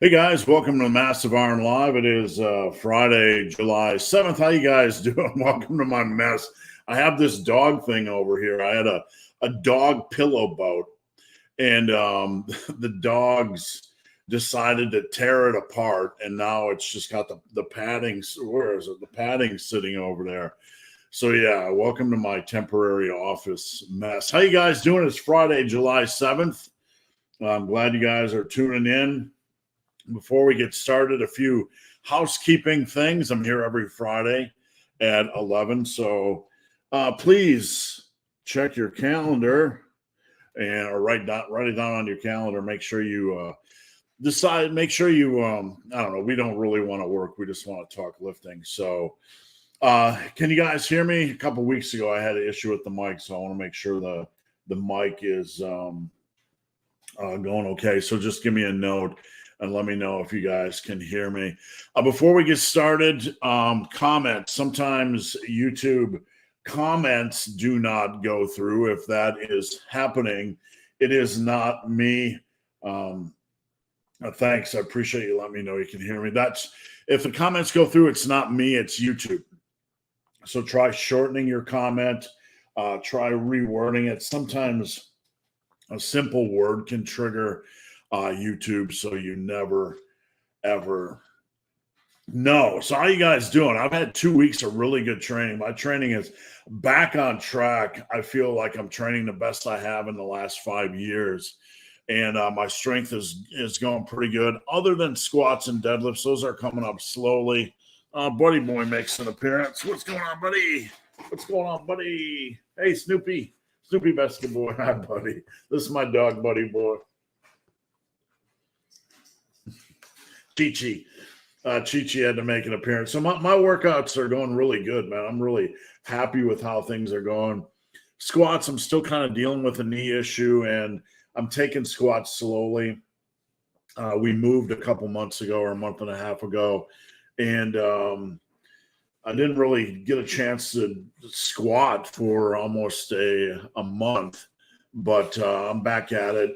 Hey guys, welcome to Massive Iron Live. It is Friday, July 7th. How you guys doing? Welcome to my mess. I have this dog thing over here. I had a dog pillow boat, and the dogs decided to tear it apart, and now it's just got the padding. Where is it? The padding sitting over there. So yeah, welcome to my temporary office mess. How you guys doing? It's Friday, July 7th. I'm glad you guys are tuning in. Before we get started, a few housekeeping things. I'm here every Friday at 11. So please check your calendar or write it down on your calendar. Make sure you make sure you, I don't know, we don't really want to work. We just want to talk lifting. So can you guys hear me? A couple weeks ago, I had an issue with the mic. So I want to make sure the mic is going okay. So just give me a note and let me know if you guys can hear me. Before we get started, comments. Sometimes YouTube comments do not go through. If that is happening, it is not me. Thanks. I appreciate you letting me know you can hear me. If the comments go through, it's not me, it's YouTube. So try shortening your comment. Try rewording it. Sometimes a simple word can trigger YouTube, so you never, ever know. So how you guys doing? I've had 2 weeks of really good training. My training is back on track. I feel like I'm training the best I have in the last 5 years, and my strength is going pretty good. Other than squats and deadlifts, those are coming up slowly. Buddy Boy makes an appearance. What's going on, buddy? What's going on, buddy? Hey, Snoopy. Snoopy Basket Boy. Hi, buddy. This is my dog, Buddy Boy. Chi-Chi had to make an appearance. So my workouts are going really good, man. I'm really happy with how things are going. Squats, I'm still kind of dealing with a knee issue, and I'm taking squats slowly. We moved a couple months ago or a month and a half ago, and I didn't really get a chance to squat for almost a month, but I'm back at it.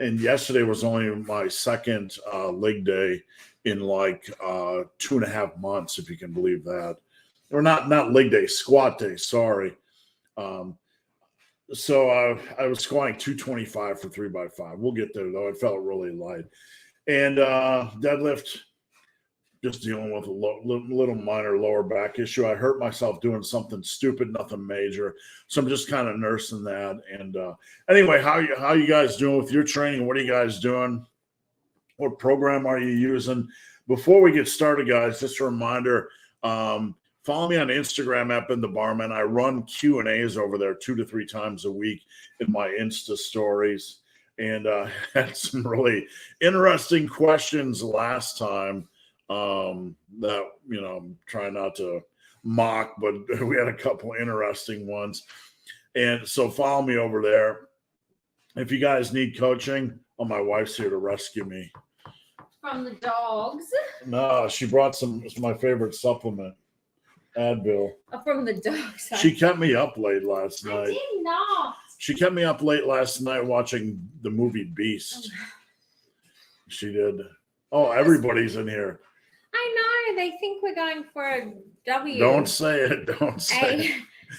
And yesterday was only my second leg day in like 2.5 months, if you can believe that. Or not leg day, squat day, sorry. So I was squatting 225 for 3x5. We'll get there, though. It felt really light. And deadlift, just dealing with a little minor lower back issue. I hurt myself doing something stupid, nothing major. So I'm just kind of nursing that. And anyway, how you guys doing with your training? What are you guys doing? What program are you using? Before we get started, guys, just a reminder, follow me on Instagram at Ben the Barman. I run Q&As over there 2 to 3 times a week in my Insta stories. And had some really interesting questions last time. That, I'm trying not to mock, but we had a couple interesting ones. And so follow me over there. If you guys need coaching, my wife's here to rescue me. From the dogs? No, she brought it's my favorite supplement, Advil. From the dogs. She kept me up late last night. I did not. She kept me up late last night watching the movie Beast. She did. Oh, everybody's in here. I know. They think we're going for a W. Don't say it. Don't say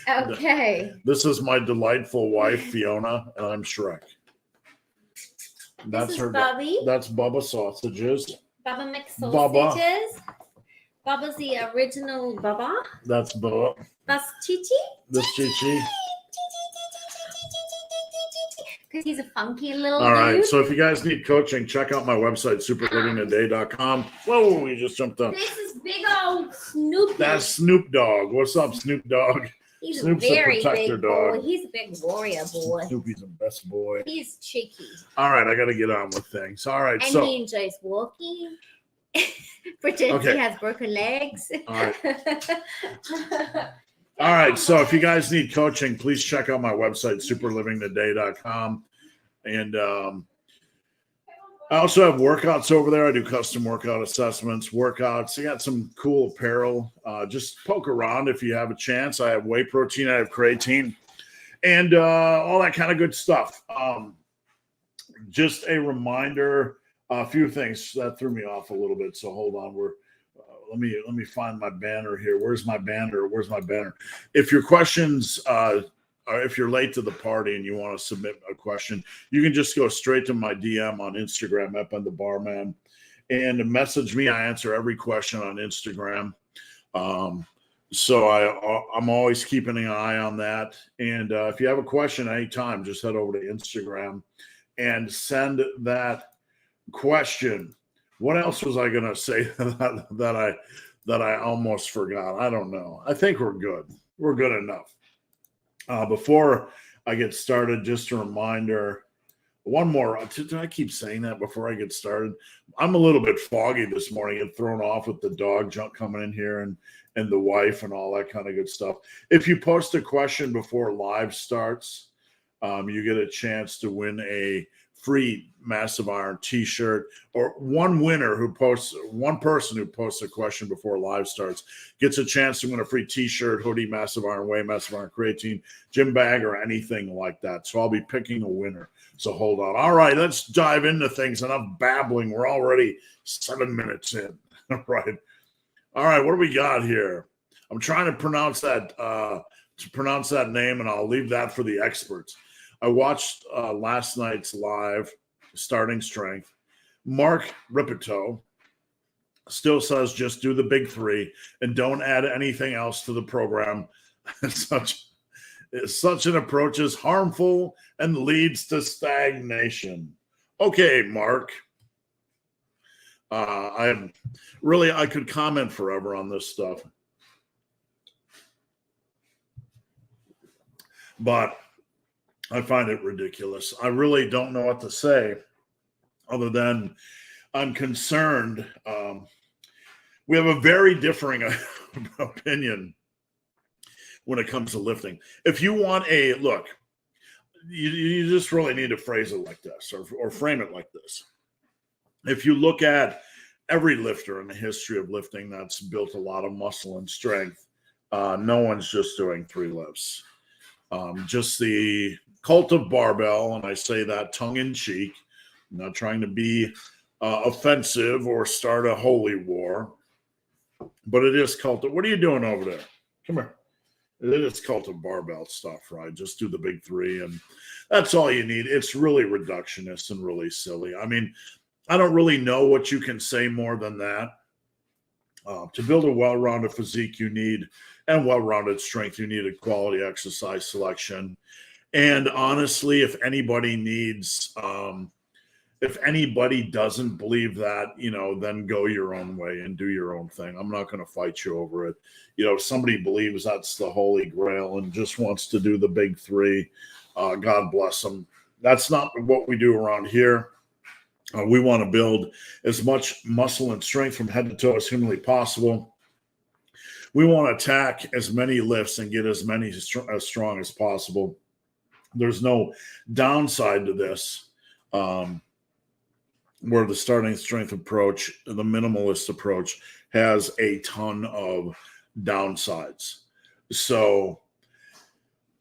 it. Okay. This is my delightful wife, Fiona, and I'm Shrek. That's her. Bubby. That's Bubba sausages. Bubba mixed sausages. Bubba's the original Bubba. That's Bubba. That's Chi-Chi. This Chi-Chi. Because he's a funky little All right, dude. so if you guys need coaching, check out my website, superlivingtoday.com. Whoa, you just jumped up. This is big old Snoopy. That's Snoop Dogg. What's up, Snoop Dogg? He's Snoop's a very protector big dog. boy. He's a big warrior boy. Snoopy's the best boy. He's cheeky. All right, I got to get on with things. All right, and so he enjoys walking. Pretends he has broken legs. All right. All right, so if you guys need coaching, please check out my website, superlivingtoday.com. And I also have workouts over there. I do custom workout assessments, workouts. I got some cool apparel. Just poke around if you have a chance. I have whey protein, I have creatine, and all that kind of good stuff. Just a reminder, A few things that threw me off a little bit. So hold on. Let me find my banner here. Where's my banner? If your questions, if you're late to the party and you want to submit a question, you can just go straight to my DM on Instagram, @the_barman, and message me. I answer every question on Instagram. So I'm always keeping an eye on that. And if you have a question anytime, just head over to Instagram and send that question. What else was I going to say that I almost forgot? I don't know. I think we're good. We're good enough. Before I get started, just a reminder, one more. Did I keep saying that before I get started? I'm a little bit foggy this morning and thrown off with the dog junk coming in here and the wife and all that kind of good stuff. If you post a question before live starts, you get a chance to win a free Massive Iron t-shirt, or one person who posts a question before live starts gets a chance to win a free t-shirt, hoodie, Massive Iron Whey, Massive Iron creatine, gym bag, or anything like that. So I'll be picking a winner. So hold on. All right, let's dive into things. Enough babbling. We're already 7 minutes in. Right. All right, what do we got here? I'm trying to pronounce that name, and I'll leave that for the experts. I watched last night's live starting strength. Mark Ripito still says just do the big three and don't add anything else to the program. Such an approach is harmful and leads to stagnation. Okay, Mark. I could comment forever on this stuff. But I find it ridiculous. I really don't know what to say other than I'm concerned. We have a very differing opinion when it comes to lifting. If you want you just really need to phrase it like this or frame it like this. If you look at every lifter in the history of lifting that's built a lot of muscle and strength, no one's just doing 3 lifts. Just the cult of barbell, and I say that tongue-in-cheek, I'm not trying to be offensive or start a holy war, but it is cult of, what are you doing over there? Come here. It is cult of barbell stuff, right? Just do the big 3, and that's all you need. It's really reductionist and really silly. I mean, I don't really know what you can say more than that. To build a well-rounded physique, and well-rounded strength, you need a quality exercise selection. And honestly, if anybody doesn't believe that, then go your own way and do your own thing. I'm not going to fight you over it. If somebody believes that's the holy grail and just wants to do the big 3, God bless them. That's not what we do around here. We want to build as much muscle and strength from head to toe as humanly possible. We want to attack as many lifts and get as many as strong as possible. There's no downside to this, where the starting strength approach, the minimalist approach, has a ton of downsides. So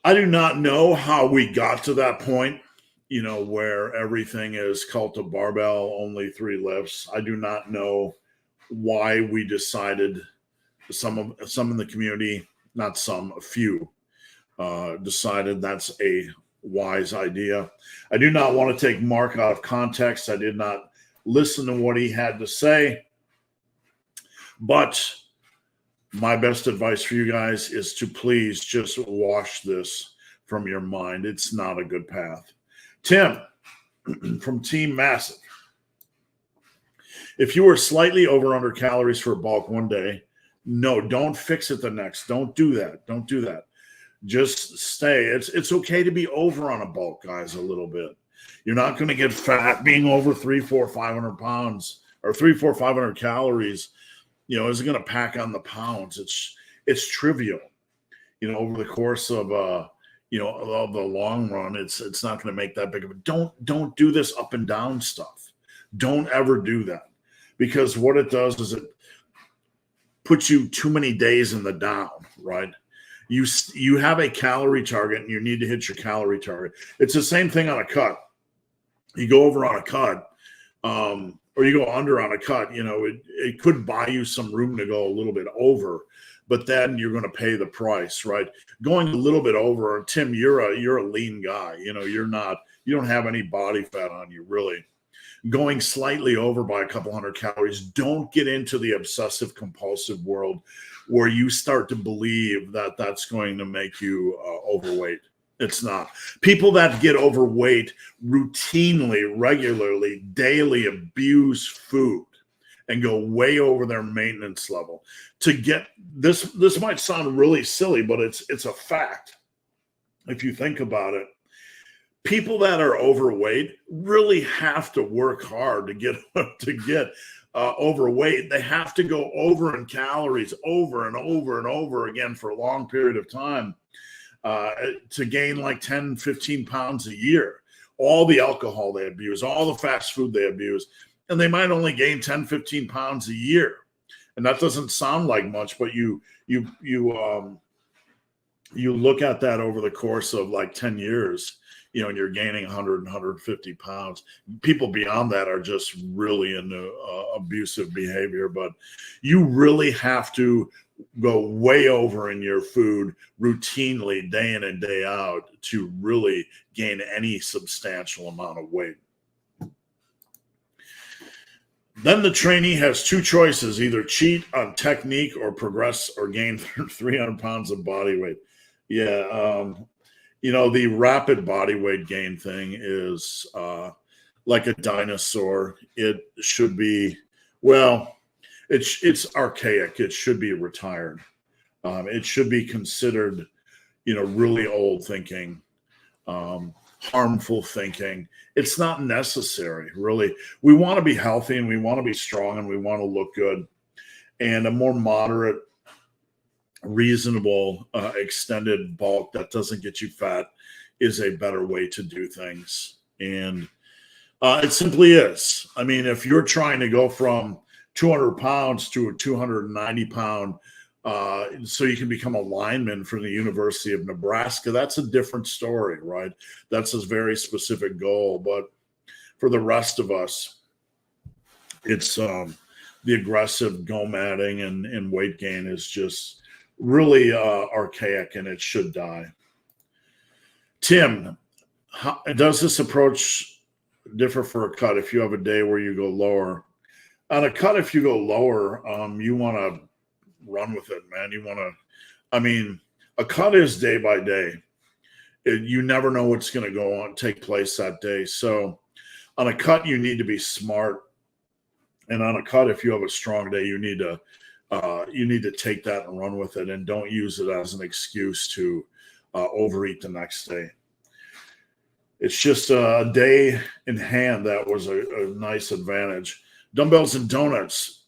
I do not know how we got to that point, where everything is cult of barbell, only 3 lifts. I do not know why we decided, some in the community, a few, decided that's a wise idea. I do not want to take Mark out of context. I did not listen to what he had to say. But my best advice for you guys is to please just wash this from your mind. It's not a good path. Tim from Team Massive. If you were slightly over under calories for bulk one day, no, don't fix it the next. Don't do that. Don't do that. Just stay. It's okay to be over on a bulk, guys, a little bit. You're not going to get fat being over 300, 400, 500 pounds or 300, 400, 500 calories. Isn't going to pack on the pounds. It's trivial. Over the course of of the long run, it's not going to make that big of a. Don't do this up and down stuff. Don't ever do that, because what it does is it puts you too many days in the down, right? You have a calorie target and you need to hit your calorie target. It's the same thing on a cut. You go over on a cut, or you go under on a cut, it could buy you some room to go a little bit over, but then you're going to pay the price, right? Going a little bit over, Tim, you're a lean guy. You don't have any body fat on you, really. Going slightly over by a couple hundred calories, don't get into the obsessive compulsive world where you start to believe that that's going to make you overweight. It's not. People that get overweight routinely, regularly, daily abuse food and go way over their maintenance level. To get this might sound really silly, but it's a fact. If you think about it, people that are overweight really have to work hard to get overweight. They have to go over in calories over and over and over again for a long period of time. To gain like 10, 15 pounds a year, all the alcohol they abuse, all the fast food they abuse, and they might only gain 10, 15 pounds a year. And that doesn't sound like much, but you look at that over the course of like 10 years, and you're gaining 100 and 150 pounds. People beyond that are just really into abusive behavior, but you really have to go way over in your food routinely, day in and day out, to really gain any substantial amount of weight. Then the trainee has two choices: either cheat on technique or progress or gain 300 pounds of body weight. Yeah. The rapid body weight gain thing is like a dinosaur. It should be, it's archaic. It should be retired. It should be considered, really old thinking, harmful thinking. It's not necessary, really. We want to be healthy and we want to be strong and we want to look good. And a more moderate, reasonable, extended bulk that doesn't get you fat is a better way to do things. And it simply is. I mean, if you're trying to go from 200 pounds to a 290 pound, so you can become a lineman for the University of Nebraska, that's a different story, right? That's a very specific goal. But for the rest of us, it's the aggressive gomadding and weight gain is just really archaic, and it should die. Tim, does this approach differ for a cut if you have a day where you go lower? On a cut, if you go lower, you want to run with it, man. A cut is day by day. You never know what's going to take place that day. So on a cut, you need to be smart. And on a cut, if you have a strong day, you need to take that and run with it, and don't use it as an excuse to overeat the next day. It's just a day in hand that was a nice advantage. Dumbbells and donuts.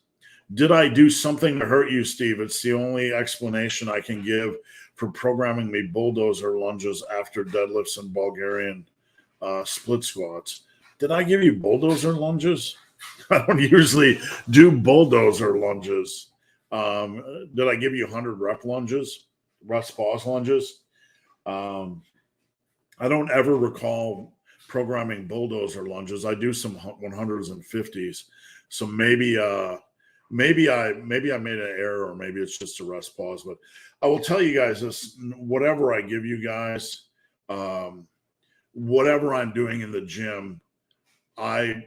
Did I do something to hurt you, Steve? It's the only explanation I can give for programming me bulldozer lunges after deadlifts and Bulgarian split squats. Did I give you bulldozer lunges? I don't usually do bulldozer lunges. Did I give you 100 rep lunges, rest pause lunges? I don't ever recall programming bulldozer lunges. I do some 100s and 50s. So maybe I made an error, or maybe it's just a rest pause. But I will tell you guys this: whatever I give you guys, whatever I'm doing in the gym, I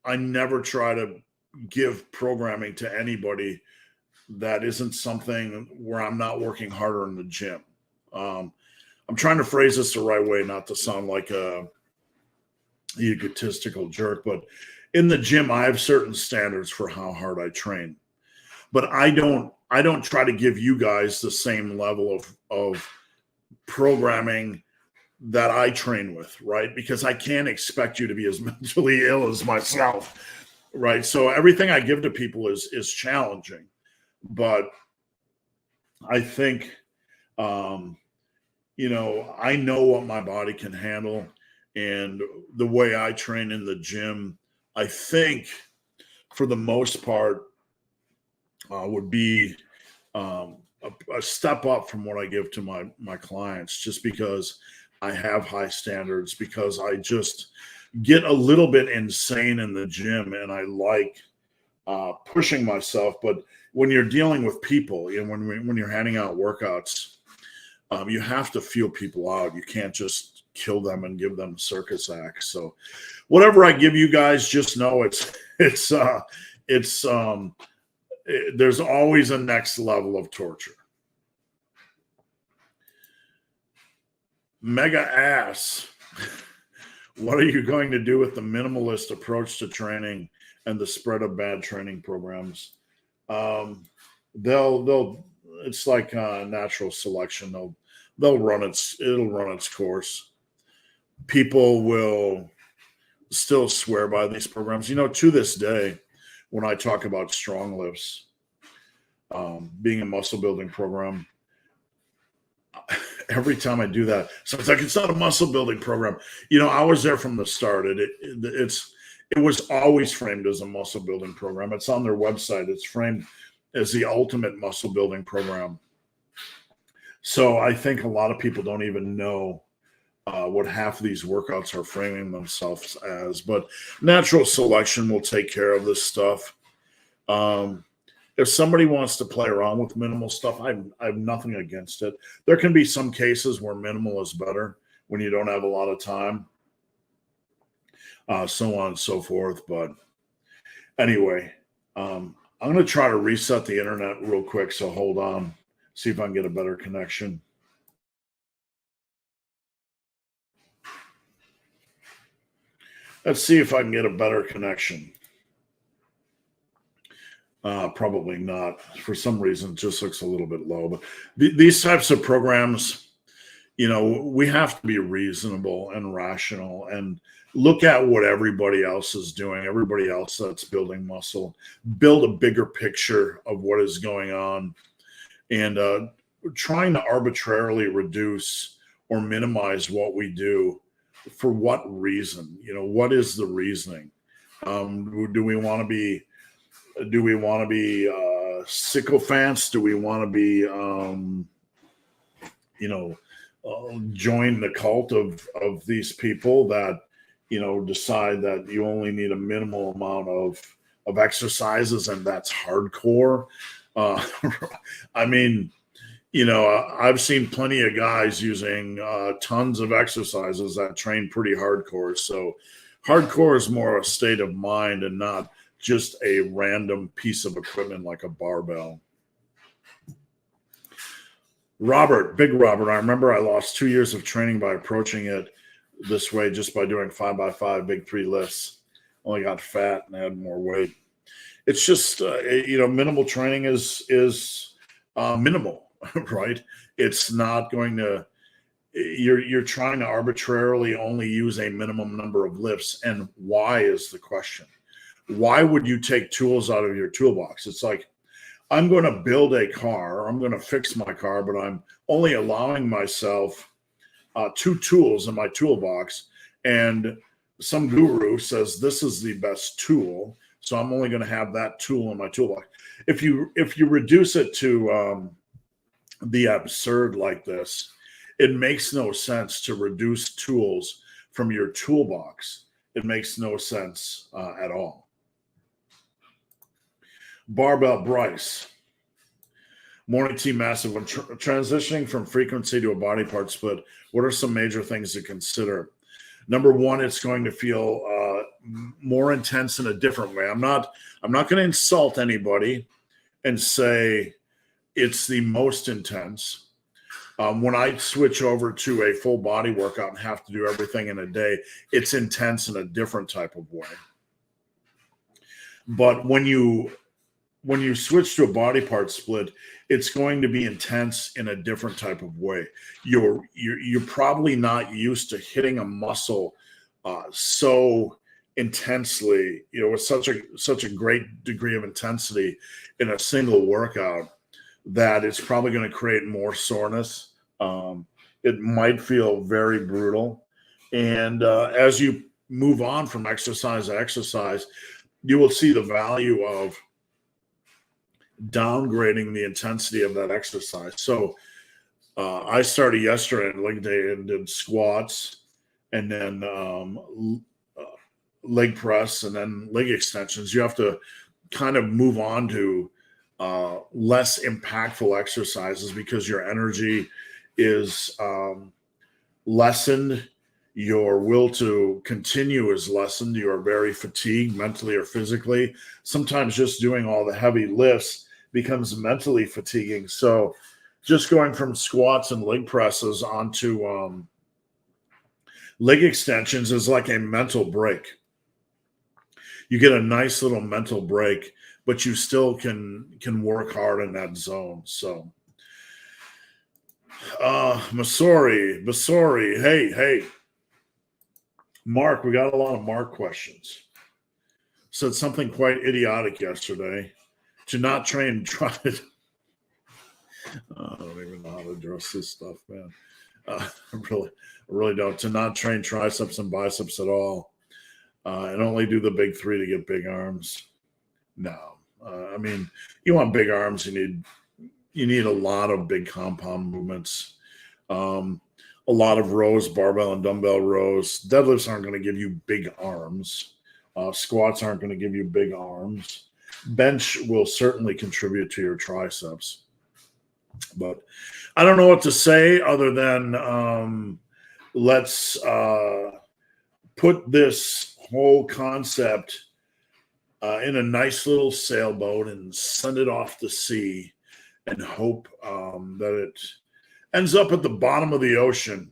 never try to give programming to anybody that isn't something where I'm not working harder in the gym. I'm trying to phrase this the right way, not to sound like a egotistical jerk, but in the gym, I have certain standards for how hard I train. But I don't try to give you guys the same level of programming that I train with, right? Because I can't expect you to be as mentally ill as myself, right? So everything I give to people is challenging. But I think, I know what my body can handle, and the way I train in the gym, I think for the most part would be a step up from what I give to my clients, just because I have high standards, because get a little bit insane in the gym, and I like pushing myself. But when you're dealing with people, when you're handing out workouts, you have to feel people out. You can't just kill them and give them circus acts. So whatever I give you guys, just know there's always a next level of torture. Mega ass. What are you going to do with the minimalist approach to training and the spread of bad training programs? It's like natural selection. It'll run its course. People will still swear by these programs. To this day, when I talk about strong lifts, being a muscle building program, every time I do that, so it's like, it's not a muscle building program. I was there from the start. It was always framed as a muscle building program. It's on their website. It's framed as the ultimate muscle building program. So I think a lot of people don't even know what half of these workouts are framing themselves as. But natural selection will take care of this stuff. If somebody wants to play around with minimal stuff, I have nothing against it. There can be some cases where minimal is better when you don't have a lot of time, so on and so forth. But anyway, I'm going to try to reset the internet real quick, so hold on, see if I can get a better connection. Let's see if I can get a better connection. Probably not. For some reason, it just looks a little bit low. But these types of programs, we have to be reasonable and rational and look at what everybody else is doing, everybody else that's building muscle, build a bigger picture of what is going on, and trying to arbitrarily reduce or minimize what we do. For what reason? What is the reasoning? Do we want to be sycophants? Do we want to be, join the cult of these people that, decide that you only need a minimal amount of exercises and that's hardcore? I mean, I've seen plenty of guys using tons of exercises that train pretty hardcore. So hardcore is more a state of mind and not just a random piece of equipment like a barbell. Big Robert, I remember I lost 2 years of training by approaching it this way, just by doing 5x5 big 3 lifts. Only got fat and had more weight. It's just, minimal training is minimal, right? It's not going to, you're trying to arbitrarily only use a minimum number of lifts. And why is the question? Why would you take tools out of your toolbox? It's like, I'm going to build a car, I'm going to fix my car, but I'm only allowing myself 2 tools in my toolbox. And some guru says this is the best tool, so I'm only going to have that tool in my toolbox. If you reduce it to the absurd like this, it makes no sense to reduce tools from your toolbox. It makes no sense at all. Barbell Bryce. Morning team massive. When transitioning from frequency to a body part split, what are some major things to consider? Number one, it's going to feel more intense in a different way. I'm not going to insult anybody and say it's the most intense. When I switch over to a full body workout and have to do everything in a day, it's intense in a different type of way. But when you switch to a body part split, it's going to be intense in a different type of way. You're probably not used to hitting a muscle so intensely, with such a great degree of intensity in a single workout, that it's probably going to create more soreness. It might feel very brutal. And as you move on from exercise to exercise, you will see the value of downgrading the intensity of that exercise. So I started yesterday in leg day and did squats, and then leg press and then leg extensions. You have to kind of move on to less impactful exercises because your energy is lessened. Your will to continue is lessened. You are very fatigued mentally or physically. Sometimes just doing all the heavy lifts becomes mentally fatiguing. So just going from squats and leg presses onto leg extensions is like a mental break. You get a nice little mental break, but you still can work hard in that zone. So Masori, hey. Mark, we got a lot of Mark questions. Said something quite idiotic yesterday. To not train, try it. I don't even know how to address this stuff, man. I really don't. To not train triceps and biceps at all, and only do the big three to get big arms. No, I mean, you want big arms. You need a lot of big compound movements. A lot of rows, barbell and dumbbell rows. Deadlifts aren't going to give you big arms. Squats aren't going to give you big arms. Bench will certainly contribute to your triceps. But I don't know what to say other than let's put this whole concept in a nice little sailboat and send it off to sea and hope that it ends up at the bottom of the ocean.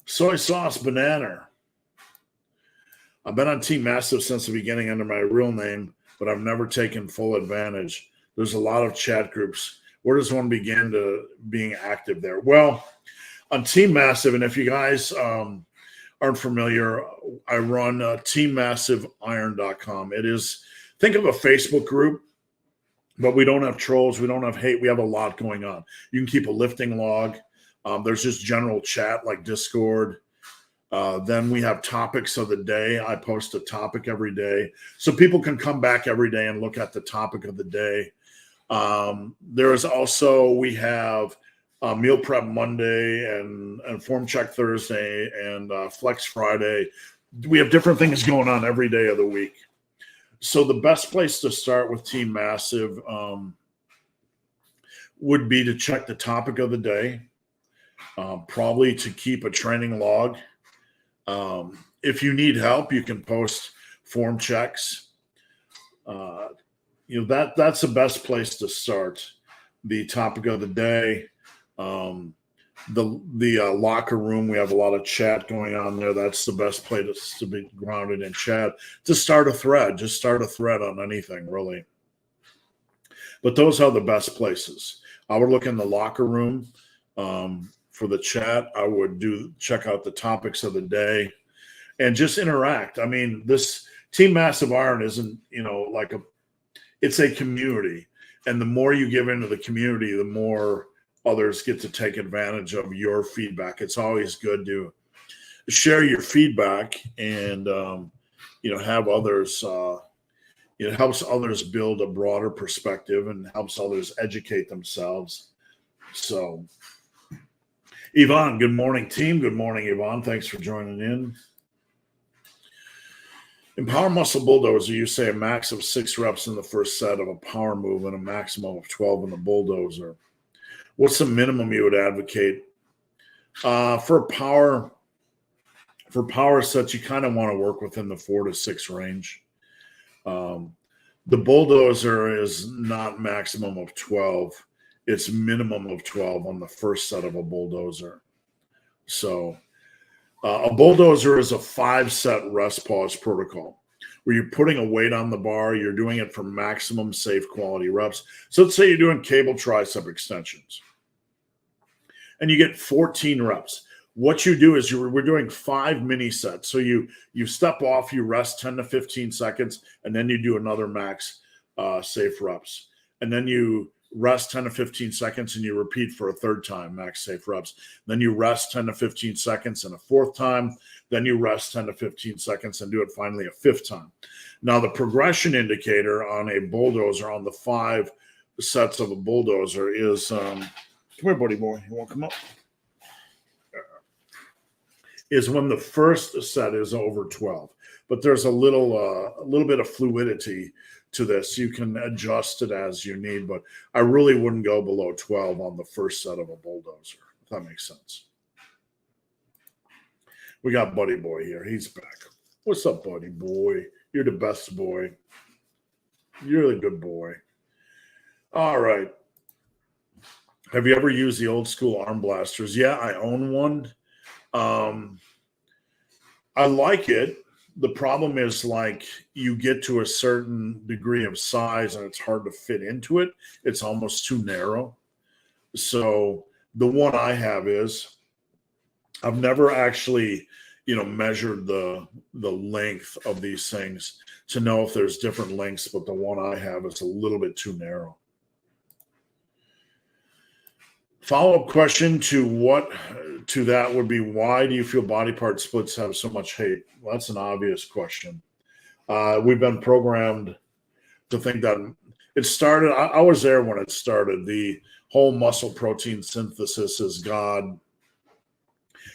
Soy sauce banana. I've been on Team Massive since the beginning under my real name, but I've never taken full advantage. There's a lot of chat groups. Where does one begin to being active there? Well, on Team Massive, and if you guys aren't familiar, I run teammassiveiron.com. It is, think of a Facebook group, but we don't have trolls. We don't have hate. We have a lot going on. You can keep a lifting log. There's just general chat like Discord. Then we have topics of the day. I post a topic every day. So people can come back every day and look at the topic of the day. There is also, we have Meal Prep Monday and Form Check Thursday and Flex Friday. We have different things going on every day of the week. So the best place to start with Team Massive would be to check the topic of the day, probably to keep a training log. If you need help, you can post form checks. That's the best place to start. The topic of the day, the locker room. We have a lot of chat going on there. That's the best place to be grounded in chat. To start a thread, just start a thread on anything, really. But those are the best places. I would look in the locker room for the chat. I would check out the topics of the day and just interact. I mean, this Team Massive Iron isn't, it's a community. And the more you give into the community, the more others get to take advantage of your feedback. It's always good to share your feedback and, have others, it helps others build a broader perspective and helps others educate themselves. So, Yvonne, good morning, team. Good morning, Yvonne. Thanks for joining in. In Power Muscle Bulldozer, you say a max of 6 reps in the first set of a power move and a maximum of 12 in the Bulldozer. What's the minimum you would advocate? For power sets, you kind of want to work within the 4 to 6 range. The Bulldozer is not maximum of 12. It's minimum of 12 on the first set of a Bulldozer. So a Bulldozer is a 5-set rest pause protocol where you're putting a weight on the bar. You're doing it for maximum safe quality reps. So let's say you're doing cable tricep extensions and you get 14 reps. What you do is we're doing 5 mini sets. So you step off, you rest 10 to 15 seconds, and then you do another max safe reps. And then you rest 10 to 15 seconds and you repeat for a third time, max safe reps. Then you rest 10 to 15 seconds and a fourth time. Then you rest 10 to 15 seconds and do it finally a fifth time. Now, the progression indicator on a Bulldozer, on the 5 sets of a Bulldozer is, come here, buddy boy. You want to come up? is when the first set is over 12. But there's a little bit of fluidity to this. You can adjust it as you need, but I really wouldn't go below 12 on the first set of a Bulldozer, if that makes sense. We got Buddy Boy here. He's back. What's up, Buddy Boy? You're the best boy. You're the good boy. All right. Have you ever used the old school arm blasters? Yeah, I own one. I like it. The problem is, like, you get to a certain degree of size and it's hard to fit into it. It's almost too narrow. So the one I have is, I've never actually, measured the length of these things to know if there's different lengths, but the one I have is a little bit too narrow. Follow-up question to that would be, why do you feel body part splits have so much hate? Well, that's an obvious question. We've been programmed to think that it started. I was there when it started. The whole muscle protein synthesis is God.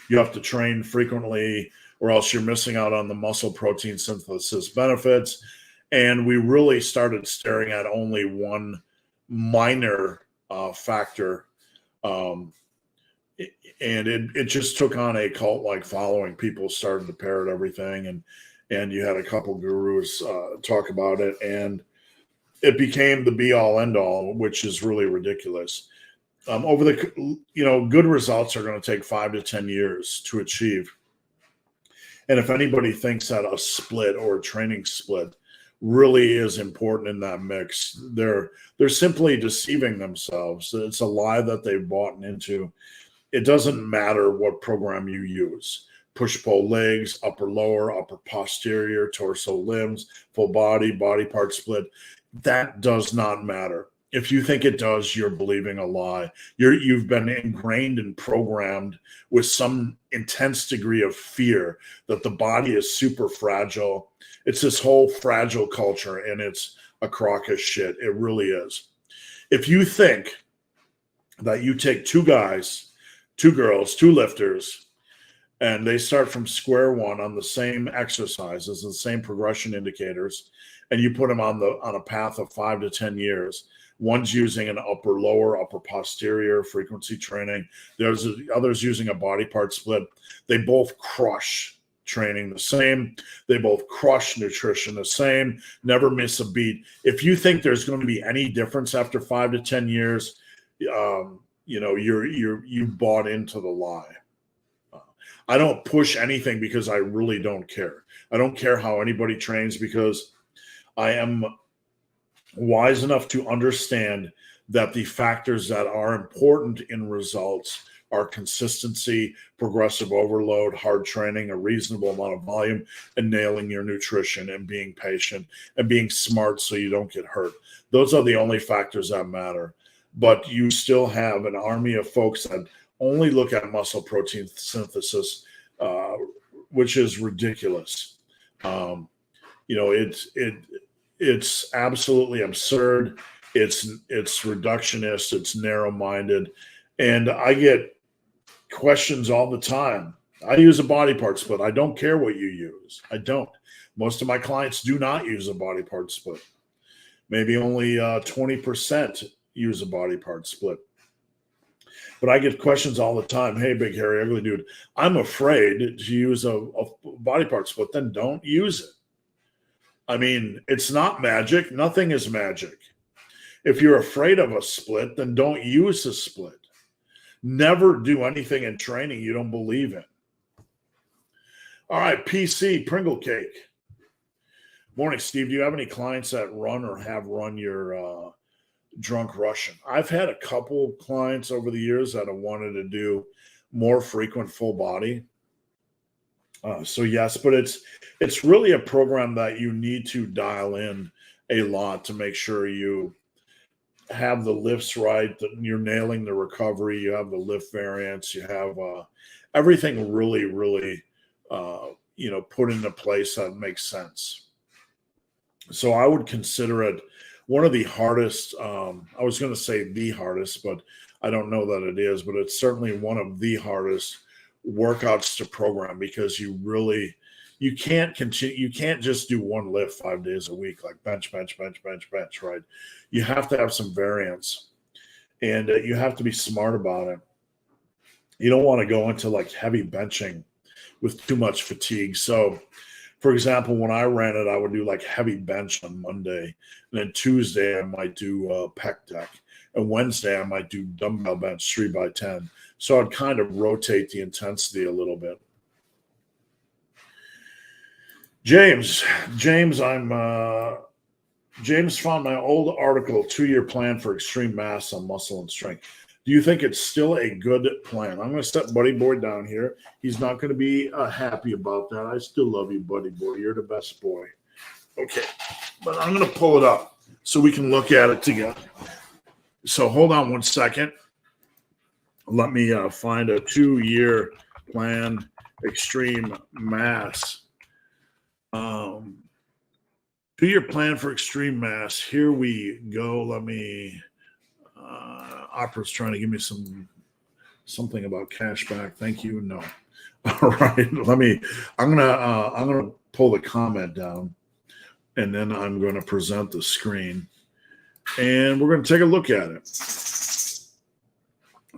You have to train frequently or else you're missing out on the muscle protein synthesis benefits. And we really started staring at only one minor factor. And it just took on a cult-like following. People started to parrot everything, and you had a couple gurus talk about it, and it became the be-all, end-all, which is really ridiculous. Over the, good results are going to take 5 to 10 years to achieve. And if anybody thinks that a split or a training split really is important in that mix, they're simply deceiving themselves. It's a lie that they've bought into. It doesn't matter what program you use. Push-pull legs, upper lower, upper posterior, torso limbs, full body, body part split. That does not matter. If you think it does, you're believing a lie. You've been ingrained and programmed with some intense degree of fear that the body is super fragile. It's this whole fragile culture, and it's a crock of shit. It really is. If you think that you take two guys, two girls, two lifters, and they start from square one on the same exercises and the same progression indicators, and you put them on a path of 5 to 10 years, one's using an upper lower, upper posterior frequency training, there's others using a body part split, they both crush training the same, they both crush nutrition the same, never miss a beat. If you think there's going to be any difference after 5 to 10 years, you bought into the lie. I don't push anything because I really don't care. I don't care how anybody trains, because I am wise enough to understand that the factors that are important in results are consistency, progressive overload, hard training, a reasonable amount of volume, and nailing your nutrition, and being patient, and being smart so you don't get hurt. Those are the only factors that matter. But you still have an army of folks that only look at muscle protein synthesis, which is ridiculous. It's absolutely absurd. It's reductionist. It's narrow-minded. And I get questions all the time. I use a body part split. I don't care what you use. I don't. Most of my clients do not use a body part split. Maybe only 20% use a body part split. But I get questions all the time. Hey, big, hairy, ugly dude, I'm afraid to use a body part split. Then don't use it. I mean, it's not magic. Nothing is magic. If you're afraid of a split, then don't use a split. Never do anything in training you don't believe in. All right, PC, Pringle Cake. Morning, Steve. Do you have any clients that run or have run your drunk Russian? I've had a couple clients over the years that have wanted to do more frequent full body. So yes, but it's really a program that you need to dial in a lot to make sure you have the lifts right, that you're nailing the recovery, you have the lift variance, you have everything really, really, put into place that makes sense. So I would consider it one of the hardest, I was going to say the hardest, but I don't know that it is, but it's certainly one of the hardest workouts to program, because you can't continue. You can't just do one lift 5 days a week, like bench, right? You have to have some variance, and you have to be smart about it. You don't want to go into like heavy benching with too much fatigue. So, for example, when I ran it, I would do like heavy bench on Monday, and then Tuesday I might do pec deck, and Wednesday I might do dumbbell bench 3x10. So I'd kind of rotate the intensity a little bit. James, James found my old article, 2-year plan for extreme mass on muscle and strength. Do you think it's still a good plan? I'm going to set Buddy Boy down here. He's not going to be happy about that. I still love you, Buddy Boy. You're the best boy. Okay, but I'm going to pull it up so we can look at it together. So hold on one second. Let me find a 2-year plan, extreme mass. 2-year plan for extreme mass. Here we go. Let me. Opera's trying to give me something about cash back. Thank you. No. All right. I'm gonna pull the comment down, and then I'm going to present the screen, and we're going to take a look at it.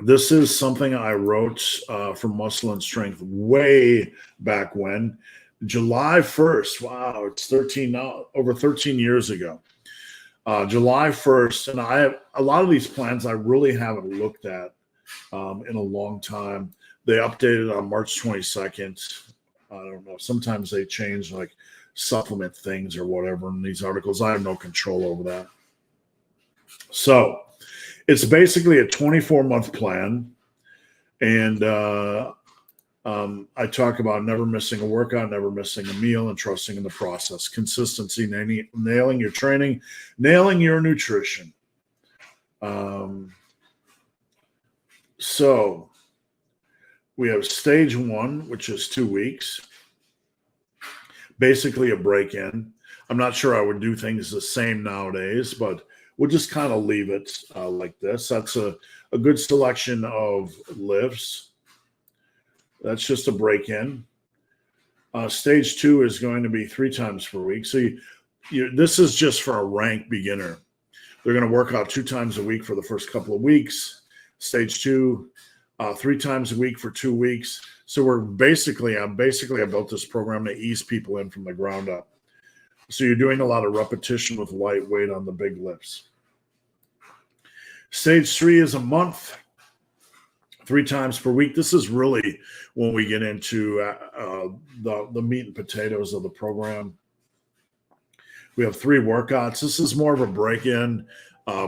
This is something I wrote for Muscle and Strength way back when, July 1st. Wow, it's over 13 years ago. July 1st, and I have a lot of these plans I really haven't looked at in a long time. They updated on March 22nd. I don't know. Sometimes they change like supplement things or whatever in these articles. I have no control over that. So it's basically a 24-month plan, and I talk about never missing a workout, never missing a meal, and trusting in the process. Consistency, nailing your training, nailing your nutrition. So we have stage 1, which is 2 weeks. Basically a break-in. I'm not sure I would do things the same nowadays, but we'll just kind of leave it like this. That's a good selection of lifts. That's just a break-in. Stage 2 is going to be 3 times per week. So this is just for a rank beginner. They're going to work out 2 times a week for the first couple of weeks. Stage 2, 3 times a week for 2 weeks. So I built this program to ease people in from the ground up. So you're doing a lot of repetition with light weight on the big lifts. Stage 3 is a month. 3 times per week. This is really when we get into the meat and potatoes of the program. We have 3 workouts. This is more of a break-in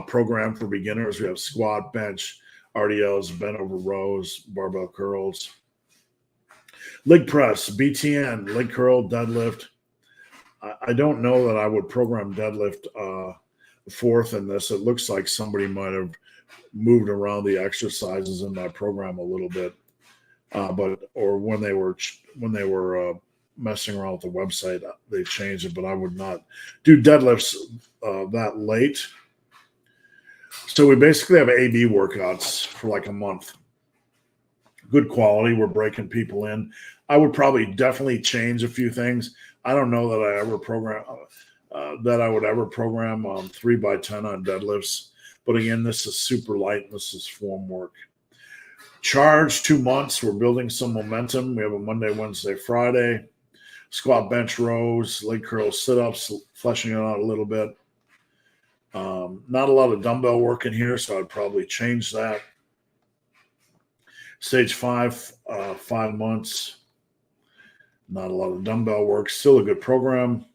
program for beginners. We have squat, bench, RDLs, bent over rows, barbell curls, leg press, BTN, leg curl, deadlift. I don't know that I would program deadlift 4th in this. It looks like somebody might have moved around the exercises in my program a little bit, or when they were messing around with the website, they changed it. But I would not do deadlifts that late. So we basically have AB workouts for like a month. Good quality. We're breaking people in. I would probably definitely change a few things. I don't know that I would ever program 3x10 on deadlifts. But again, this is super light. This is form work. Charge 2 months. We're building some momentum. We have a Monday, Wednesday, Friday. Squat, bench, rows, leg curls, sit-ups, fleshing it out a little bit. Not a lot of dumbbell work in here, so I'd probably change that. Stage 5, 5 months. Not a lot of dumbbell work. Still a good program.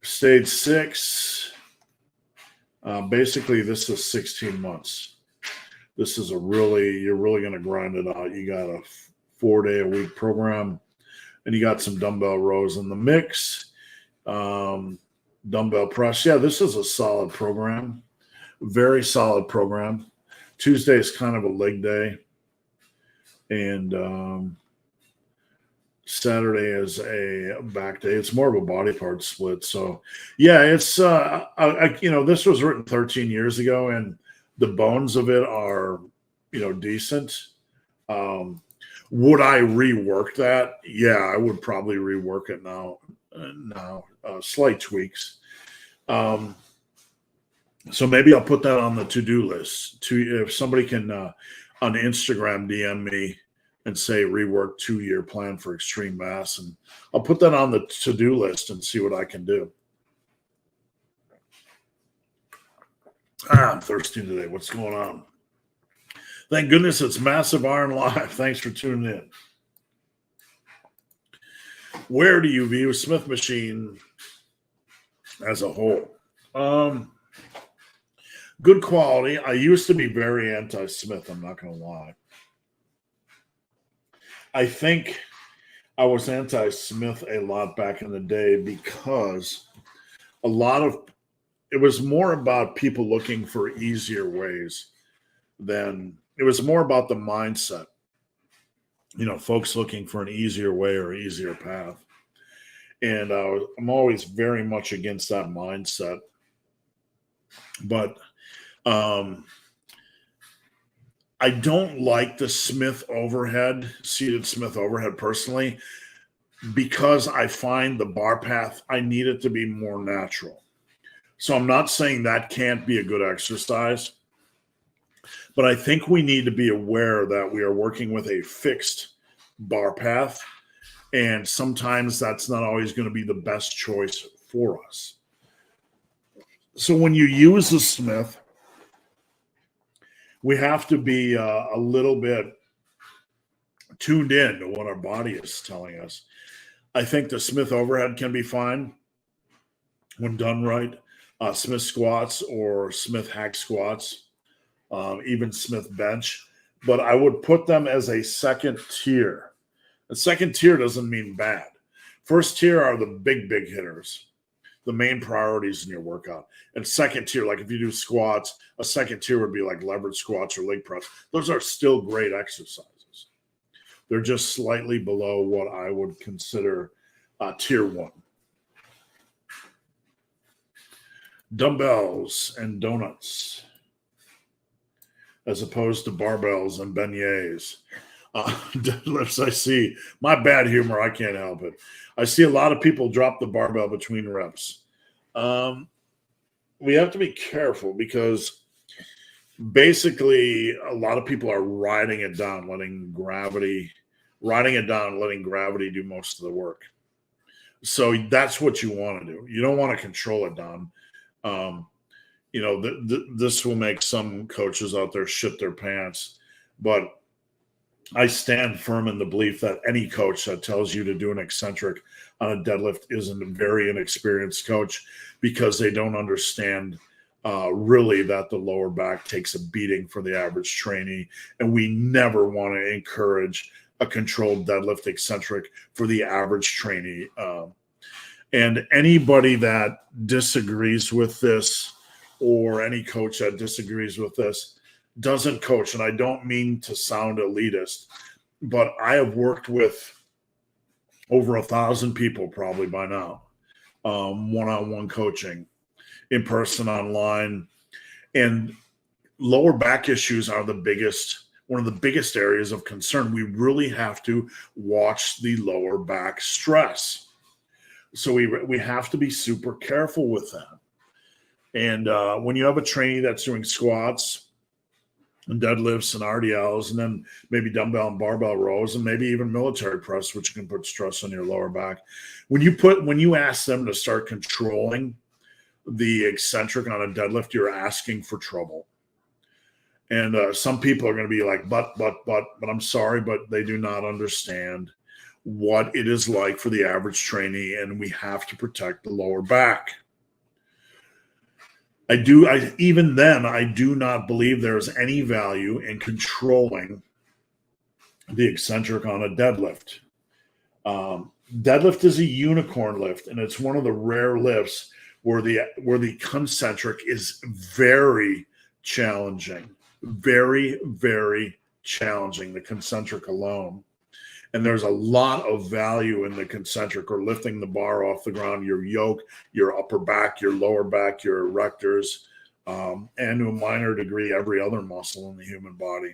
Stage 6. Basically, this is 16 months. This is you're really going to grind it out. You got a 4-day-a-week program, and you got some dumbbell rows in the mix. Dumbbell press. Yeah, this is a solid program. Very solid program. Tuesday is kind of a leg day, and Saturday is a back day. It's more of a body part split. So, yeah, it's this was written 13 years ago, and the bones of it are decent. Would I rework that? Yeah, I would probably rework it now. Slight tweaks. So maybe I'll put that on the to-do list. If somebody can on Instagram DM me and say rework 2-year plan for extreme mass, and I'll put that on the to-do list and see what I can do. I'm thirsty today. What's going on? Thank goodness it's Massive Iron Live. Thanks for tuning in. Where do you view Smith Machine as a whole? Good quality. I used to be very anti-Smith, I'm not going to lie. I think I was anti-Smith a lot back in the day because it was more about people looking for easier ways than it was more about the mindset. Folks looking for an easier way or easier path. And I'm always very much against that mindset. But I don't like the seated Smith overhead personally, because I find the bar path, I need it to be more natural. So I'm not saying that can't be a good exercise, but I think we need to be aware that we are working with a fixed bar path, and sometimes that's not always going to be the best choice for us. So when you use the Smith, we have to be a little bit tuned in to what our body is telling us. I think the Smith overhead can be fine when done right. Smith squats or Smith hack squats, even Smith bench. But I would put them as a second tier. A second tier doesn't mean bad. First tier are the big hitters, the main priorities in your workout. And second tier, like if you do squats, a second tier would be like leverage squats or leg press. Those are still great exercises. They're just slightly below what I would consider tier 1. Dumbbells and donuts, as opposed to barbells and beignets. Deadlifts, I see. My bad humor, I can't help it. I see a lot of people drop the barbell between reps. We have to be careful because basically a lot of people are riding it down, letting gravity do most of the work. So that's what you want to do. You don't want to control it down. This will make some coaches out there shit their pants, but I stand firm in the belief that any coach that tells you to do an eccentric on a deadlift is a very inexperienced coach, because they don't understand really that the lower back takes a beating for the average trainee, and we never want to encourage a controlled deadlift eccentric for the average trainee. And anybody that disagrees with this, or any coach that disagrees with this, doesn't coach. And I don't mean to sound elitist, but I have worked with over 1,000 people probably by now, one-on-one coaching, in person, online, and lower back issues are one of the biggest areas of concern. We really have to watch the lower back stress. So we have to be super careful with that. And when you have a trainee that's doing squats and deadlifts and RDLs, and then maybe dumbbell and barbell rows, and maybe even military press, which can put stress on your lower back. When you ask them to start controlling the eccentric on a deadlift, you're asking for trouble. And some people are going to be like, but I'm sorry, but they do not understand what it is like for the average trainee, and we have to protect the lower back. Even then, I do not believe there's any value in controlling the eccentric on a deadlift. Deadlift is a unicorn lift, and it's one of the rare lifts where the concentric is very challenging, very, very challenging, the concentric alone. And there's a lot of value in the concentric, or lifting the bar off the ground, your yoke, your upper back, your lower back, your erectors, and to a minor degree, every other muscle in the human body.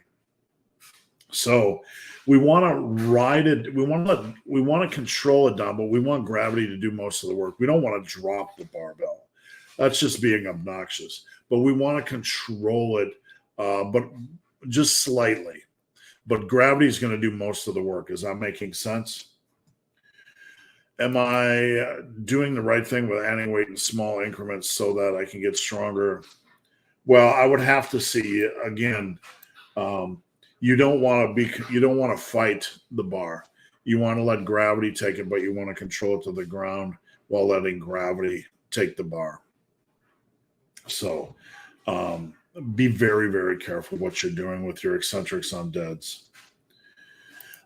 So we want to ride it. We want to control it down, but we want gravity to do most of the work. We don't want to drop the barbell. That's just being obnoxious. But we want to control it, but just slightly. But gravity is going to do most of the work. Is that making sense? Am I doing the right thing with adding weight in small increments so that I can get stronger? Well, I would have to see again. You don't want to fight the bar. You want to let gravity take it, but you want to control it to the ground while letting gravity take the bar. So be very, very careful what you're doing with your eccentrics on deads.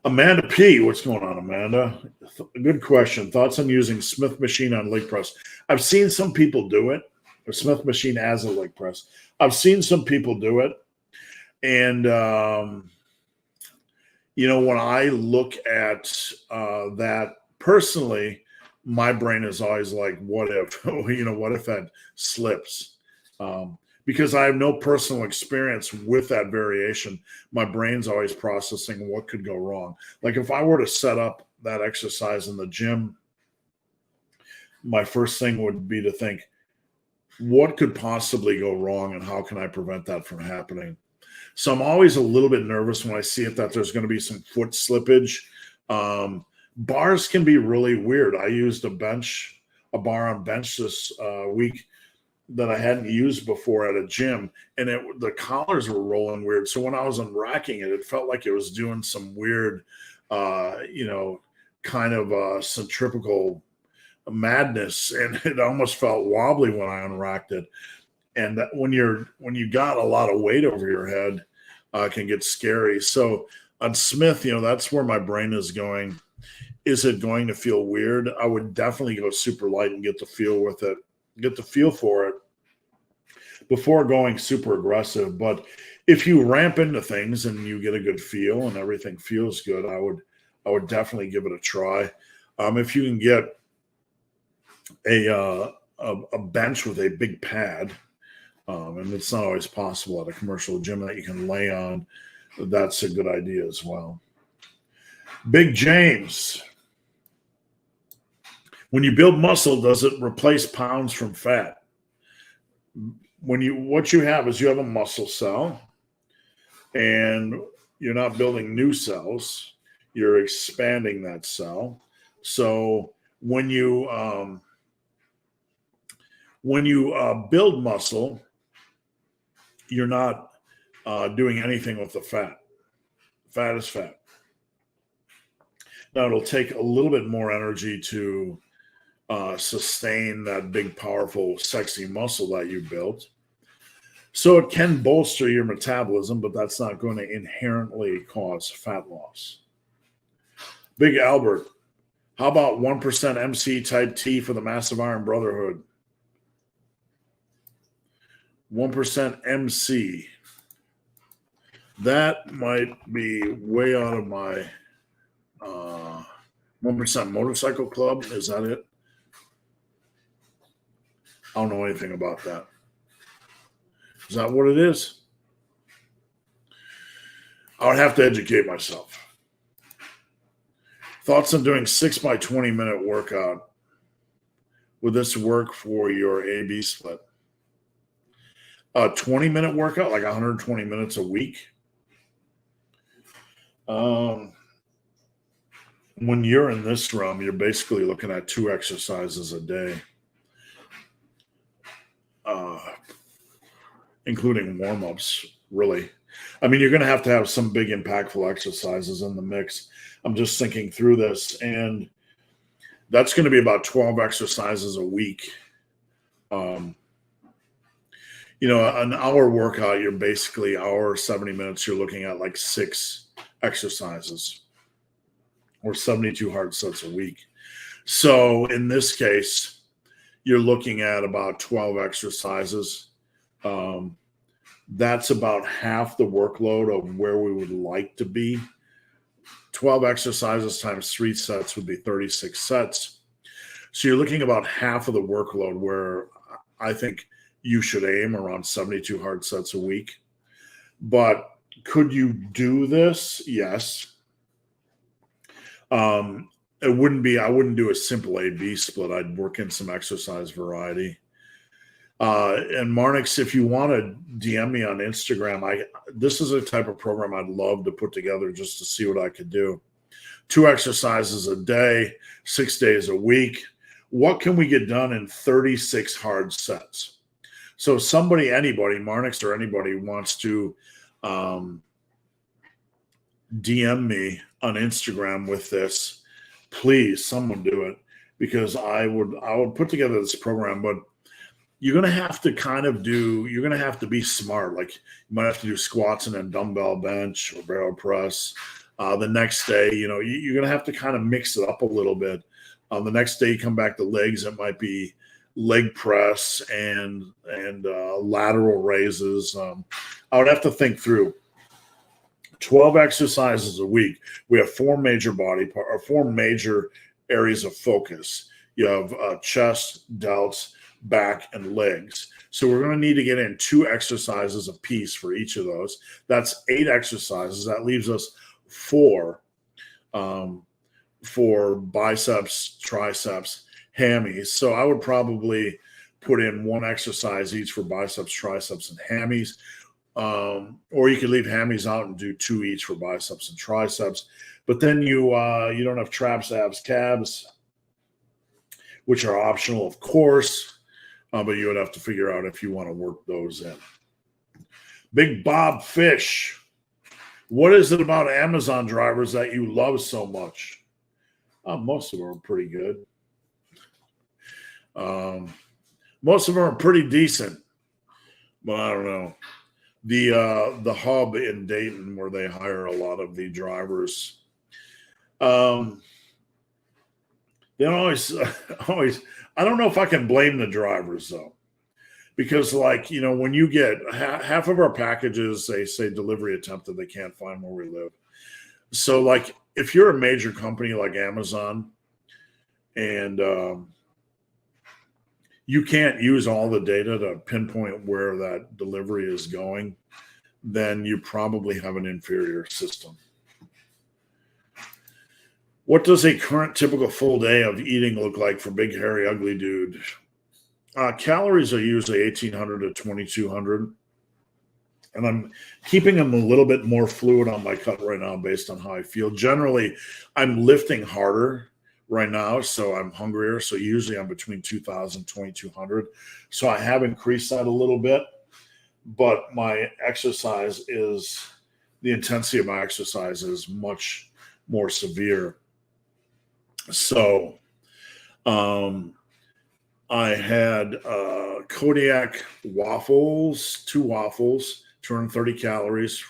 Amanda P. What's going on, Amanda? Good question. Thoughts on using Smith machine on leg press? I've seen some people do it, or Smith machine as a leg press. I've seen some people do it. And, when I look at that personally, my brain is always like, what if, what if that slips? Because I have no personal experience with that variation, my brain's always processing what could go wrong. Like if I were to set up that exercise in the gym, my first thing would be to think, what could possibly go wrong and how can I prevent that from happening? So I'm always a little bit nervous when I see it that there's going to be some foot slippage. Bars can be really weird. I used a bar on bench this week that I hadn't used before at a gym, and the collars were rolling weird. So when I was unracking it, it felt like it was doing some weird, kind of centrifugal madness, and it almost felt wobbly when I unracked it. And that when you got a lot of weight over your head, can get scary. So on Smith, that's where my brain is going. Is it going to feel weird? I would definitely go super light and get the feel with it. Get the feel for it before going super aggressive. But if you ramp into things and you get a good feel and everything feels good, I would definitely give it a try. If you can get a bench with a big pad, and it's not always possible at a commercial gym that you can lay on, that's a good idea as well. Big James. When you build muscle, does it replace pounds from fat? What you have is you have a muscle cell, and you're not building new cells. You're expanding that cell. So when you build muscle, you're not doing anything with the fat. Fat is fat. Now, it'll take a little bit more energy to sustain that big, powerful, sexy muscle that you built. So it can bolster your metabolism, but that's not going to inherently cause fat loss. Big Albert, how about 1% MC type T for the Massive Iron Brotherhood? 1% MC. That might be way out of my 1% Motorcycle Club. Is that it? I don't know anything about that. Is that what it is? I would have to educate myself. Thoughts on doing 6 by 20 minute workout? Would this work for your AB split? A 20-minute workout, like 120 minutes a week? When you're in this realm, you're basically looking at 2 exercises a day, including warm-ups, really. I mean, you're going to have some big impactful exercises in the mix. I'm just thinking through this, and that's going to be about 12 exercises a week. An hour workout, you're basically hour, 70 minutes, you're looking at like 6 exercises or 72 hard sets a week. So in this case, you're looking at about 12 exercises. That's about half the workload of where we would like to be. 12 exercises times 3 sets would be 36 sets. So you're looking about half of the workload, where I think you should aim around 72 hard sets a week. But Could you do this? Yes. I wouldn't do a simple A-B split. I'd work in some exercise variety. And Marnix, if you want to DM me on Instagram, this is a type of program I'd love to put together just to see what I could do. 2 exercises a day, 6 days a week. What can we get done in 36 hard sets? So anybody, Marnix or anybody wants to DM me on Instagram with this, please, someone do it, because I would put together this program, but you're going to have to you're going to have to be smart. Like, you might have to do squats and then dumbbell bench or barrel press. The next day, you're going to have to kind of mix it up a little bit. The next day you come back to legs, it might be leg press and lateral raises. I would have to think through 12 exercises a week. We have 4 major areas of focus. You have chest, delts, back, and legs. So we're going to need to get in 2 exercises a piece for each of those. That's 8 exercises. That leaves us 4 for biceps, triceps, hammies. So I would probably put in 1 exercise each for biceps, triceps, and hammies. Or you could leave hammies out and do 2 each for biceps and triceps. But then you don't have traps, abs, calves, which are optional, of course. But you would have to figure out if you want to work those in. Big Bob Fish. What is it about Amazon drivers that you love so much? Most of them are pretty good. Most of them are pretty decent. But I don't know. The hub in Dayton, where they hire a lot of the drivers, they don't always I don't know if I can blame the drivers, though, because, when you get half of our packages, they say delivery attempted, they can't find where we live. So, if you're a major company like Amazon and you can't use all the data to pinpoint where that delivery is going, then you probably have an inferior system. What does a current typical full day of eating look like for big, hairy, ugly dude? Calories are usually 1,800 to 2,200. And I'm keeping them a little bit more fluid on my cut right now based on how I feel. Generally, I'm lifting harder right now, so I'm hungrier. So usually I'm between 2,000 and 2,200. So I have increased that a little bit. But the intensity of my exercise is much more severe. So I had Kodiak waffles, 2 waffles, 230 calories,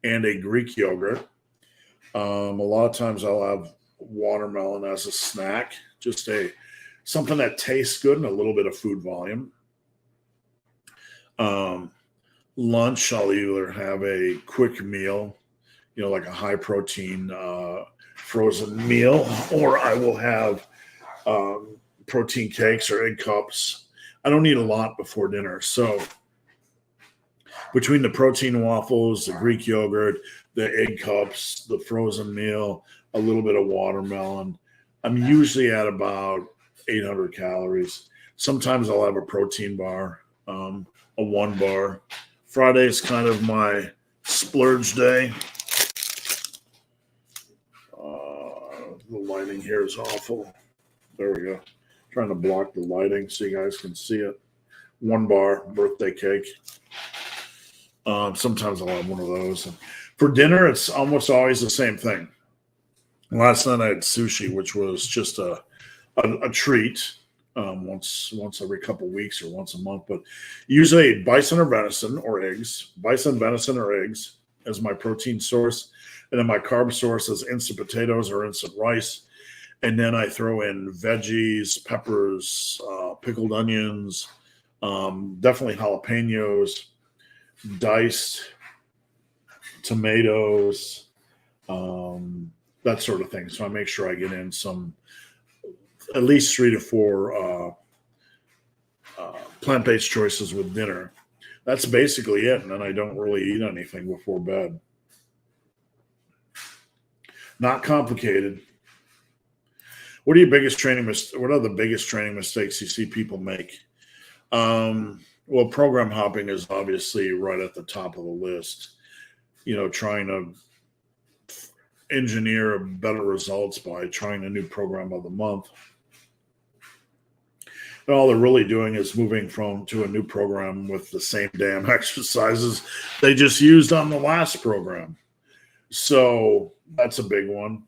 and a Greek yogurt. A lot of times I'll have watermelon as a snack, just something that tastes good and a little bit of food volume. Lunch, I'll either have a quick meal, like a high protein frozen meal, or I will have protein cakes or egg cups. I don't eat a lot before dinner. So between the protein waffles, the Greek yogurt, the egg cups, the frozen meal, a little bit of watermelon, I'm usually at about 800 calories. Sometimes I'll have a protein bar, a 1 bar. Friday is kind of my splurge day. The lighting here is awful. There we go. Trying to block the lighting so you guys can see it. 1 bar, birthday cake. Sometimes I'll have one of those. And for dinner, it's almost always the same thing. Last night I had sushi, which was just a treat. Once every couple weeks or once a month, but usually bison or venison or eggs. Bison, venison, or eggs as my protein source. And then my carb source is instant potatoes or instant rice. And then I throw in veggies, peppers, pickled onions, definitely jalapenos, diced tomatoes, that sort of thing. So I make sure I get in at least 3 to 4 plant-based choices with dinner. That's basically it. And then I don't really eat anything before bed. Not complicated. What are the biggest training mistakes you see people make? Well, program hopping is obviously right at the top of the list. Trying to engineer better results by trying a new program of the month. And all they're really doing is moving to a new program with the same damn exercises they just used on the last program. So that's a big one.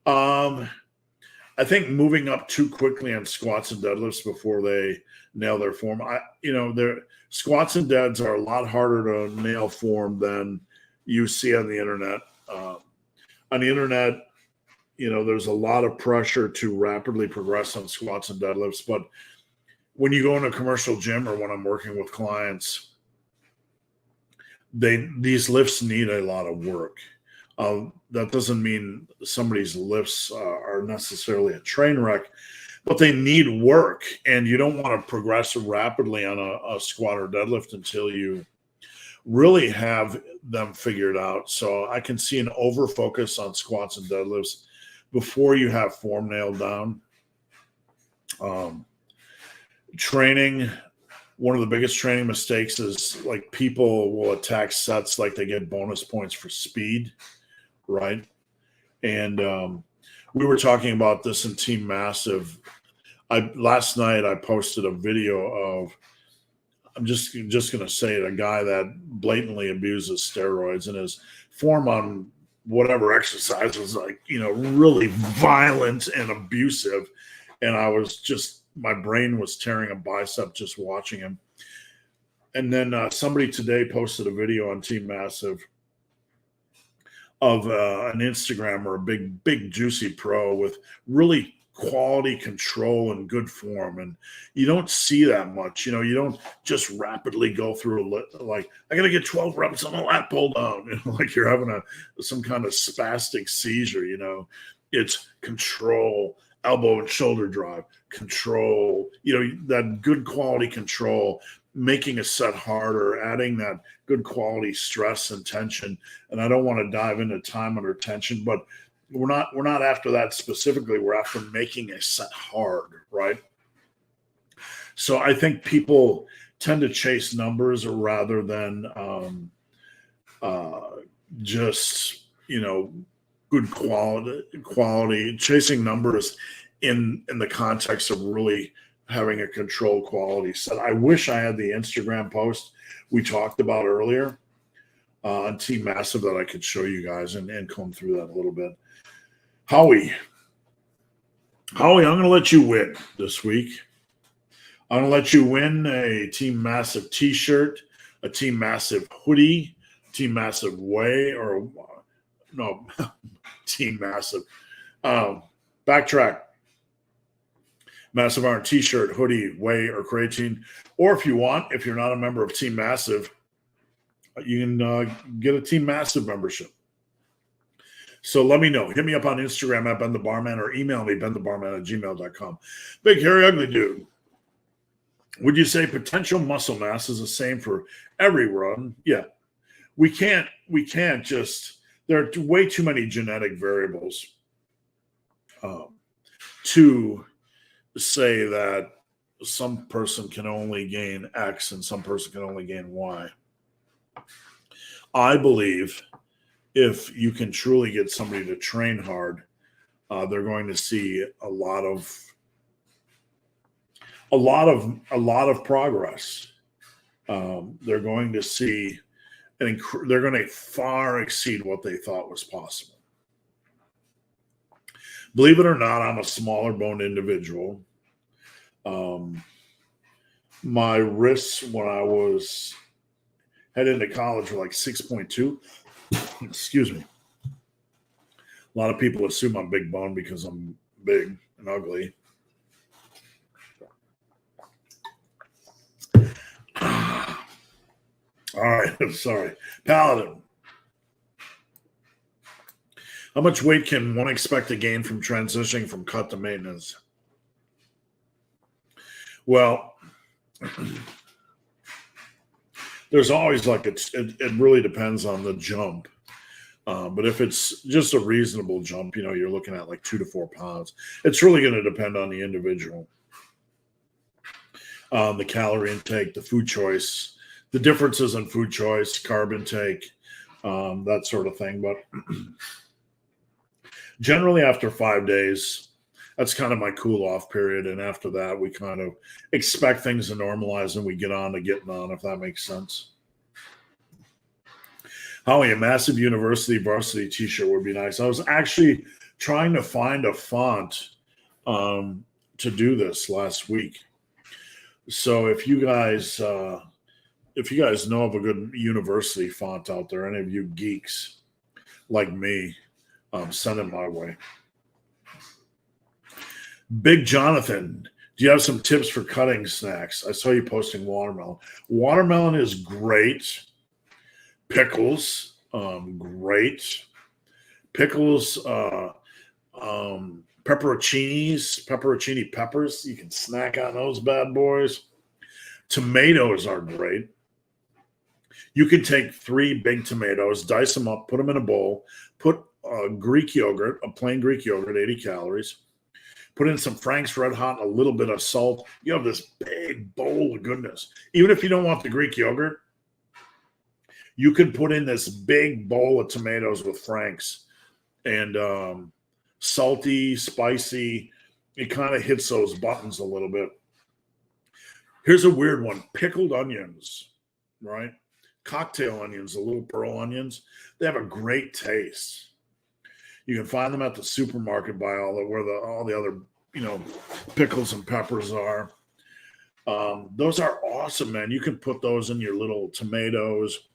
I think moving up too quickly on squats and deadlifts before they nail their form. Their squats and deads are a lot harder to nail form than you see on the internet. On the internet, there's a lot of pressure to rapidly progress on squats and deadlifts. But when you go in a commercial gym or when I'm working with clients, these lifts need a lot of work. That doesn't mean somebody's lifts are necessarily a train wreck, but they need work. And you don't want to progress rapidly on a squat or deadlift until you really have them figured out. So I can see an over focus on squats and deadlifts before you have form nailed down. Training, one of the biggest training mistakes is like people will attack sets like they get bonus points for speed, right? And we were talking about this in Team Massive. Last night I posted a video of, I'm just going to say it, a guy that blatantly abuses steroids, and his form on whatever exercise was really violent and abusive. And my brain was tearing a bicep just watching him. And then somebody today posted a video on Team Massive of an Instagrammer, a big juicy pro with really quality control and good form. And you don't see that much. You don't just rapidly go through like, I got to get 12 reps on a lat pull down, like you're having some kind of spastic seizure. It's control, elbow and shoulder drive, control, that good quality control, making a set harder, adding that good quality stress and tension. And I don't want to dive into time under tension, but we're not after that specifically. We're after making a set hard, right? So I think people tend to chase numbers rather than just good quality, chasing numbers in the context of really having a controlled quality set. I wish I had the Instagram post we talked about earlier on Team Massive that I could show you guys and comb through that a little bit. Howie, I'm going to let you win this week. I'm going to let you win a Team Massive t-shirt, a Team Massive hoodie, Team Massive Whey, Team Massive. Backtrack. Massive Iron t-shirt, hoodie, whey, or creatine. Or if you're not a member of Team Massive, you can get a Team Massive membership. So let me know. Hit me up on Instagram at Ben the Barman or email me, benthebarman@gmail.com. Big, hairy, ugly dude. Would you say potential muscle mass is the same for everyone? Yeah. We can't just, there are way too many genetic variables to say that some person can only gain X and some person can only gain Y. I believe if you can truly get somebody to train hard, they're going to see a lot of progress. They're going to see, they're going to far exceed what they thought was possible. Believe it or not, I'm a smaller boned individual. My wrists when I was heading into college were like 6.2. Excuse me. A lot of people assume I'm big boned because I'm big and ugly. All right, I'm sorry. Paladin. How much weight can one expect to gain from transitioning from cut to maintenance? Well, there's always like it really depends on the jump. But if it's just a reasonable jump, you're looking at like 2 to 4 pounds. It's really going to depend on the individual. The calorie intake, the food choice, the differences in food choice, carb intake, that sort of thing. But generally after 5 days, that's kind of my cool off period. And after that, we kind of expect things to normalize and we get on to getting on, if that makes sense. Howie, a massive university varsity t-shirt would be nice. I was actually trying to find a font to do this last week. So if you guys know of a good university font out there, any of you geeks like me, send it my way. Big Jonathan, do you have some tips for cutting snacks? I saw you posting watermelon. Watermelon is great. Pickles, great. Pickles, pepperoncini peppers. You can snack on those bad boys. Tomatoes are great. You can take 3 big tomatoes, dice them up, put them in a bowl, put Greek yogurt, a plain Greek yogurt, 80 calories. Put in some Frank's Red Hot and a little bit of salt. You have this big bowl of goodness. Even if you don't want the Greek yogurt, you can put in this big bowl of tomatoes with Frank's and salty, spicy. It kind of hits those buttons a little bit. Here's a weird one. Pickled onions, right? Cocktail onions, the little pearl onions. They have a great taste. You can find them at the supermarket by all the other, pickles and peppers are. Those are awesome, man. You can put those in your little tomatoes.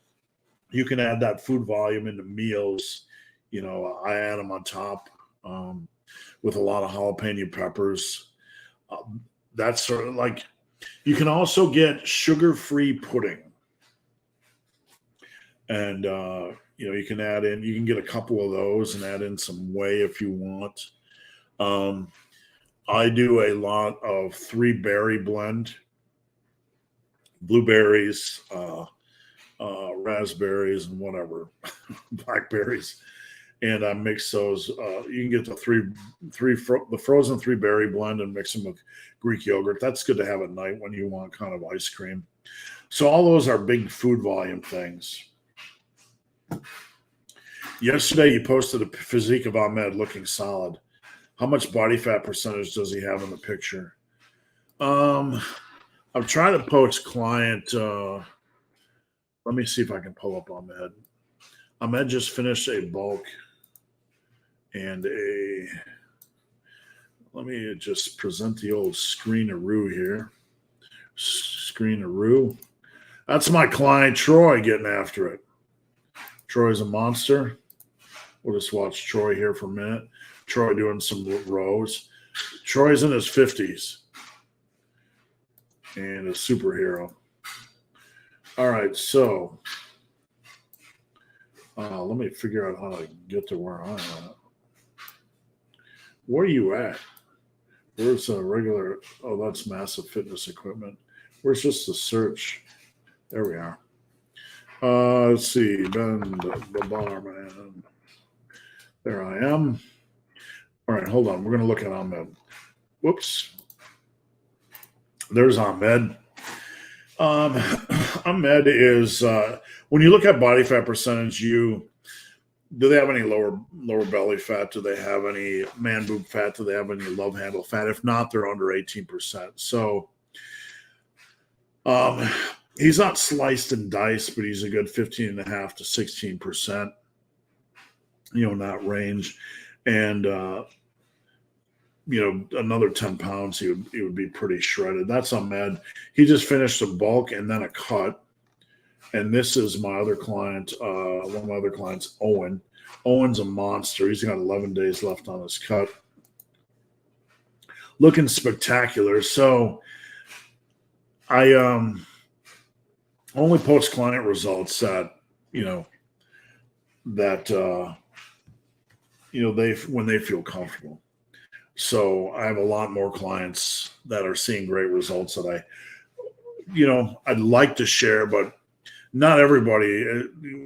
You can add that food volume into meals. I add them on top with a lot of jalapeno peppers. That's sort of like, you can also get sugar-free pudding. And, you can get a couple of those and add in some whey if you want. I do a lot of 3-berry blend, blueberries, raspberries, and whatever, blackberries. And I mix those. You can get the the frozen 3-berry blend and mix them with Greek yogurt. That's good to have at night when you want kind of ice cream. So all those are big food volume things. Yesterday, you posted a physique of Ahmed looking solid. How much body fat percentage does he have in the picture? I'm trying to post client. Let me see if I can pull up Ahmed. Ahmed just finished a bulk and let me just present the old screen-a-roo here. Screen-a-roo. That's my client, Troy, getting after it. Troy's a monster. We'll just watch Troy here for a minute. Troy doing some rows. Troy's in his 50s and a superhero. All right, so let me figure out how to get to where I'm at. Where are you at? Where's a regular? Oh, that's massive fitness equipment. Where's just the search? There we are. Let's see. Bend the bar, man. There I am. All right, hold on. We're going to look at Ahmed. Whoops. There's Ahmed. Ahmed is, when you look at body fat percentage, do they have any lower belly fat? Do they have any man boob fat? Do they have any love handle fat? If not, they're under 18%. So he's not sliced and diced, but he's a good 15.5 to 16%, in that range. And, another 10 pounds, he would be pretty shredded. That's Ahmed. He just finished a bulk and then a cut. And this is my other client, one of my other clients, Owen. Owen's a monster. He's got 11 days left on his cut. Looking spectacular. So I only post client results that, when they feel comfortable. So I have a lot more clients that are seeing great results that I'd like to share, but not everybody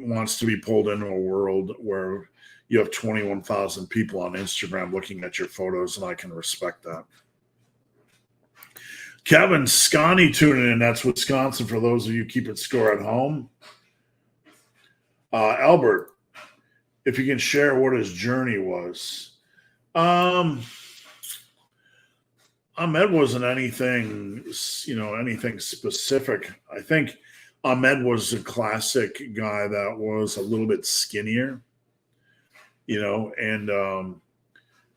wants to be pulled into a world where you have 21,000 people on Instagram looking at your photos, and I can respect that. Kevin Scotty tuning in. That's Wisconsin for those of you keeping score at home. Albert, if you can share what his journey was. Ahmed wasn't anything specific. I think Ahmed was a classic guy that was a little bit skinnier, and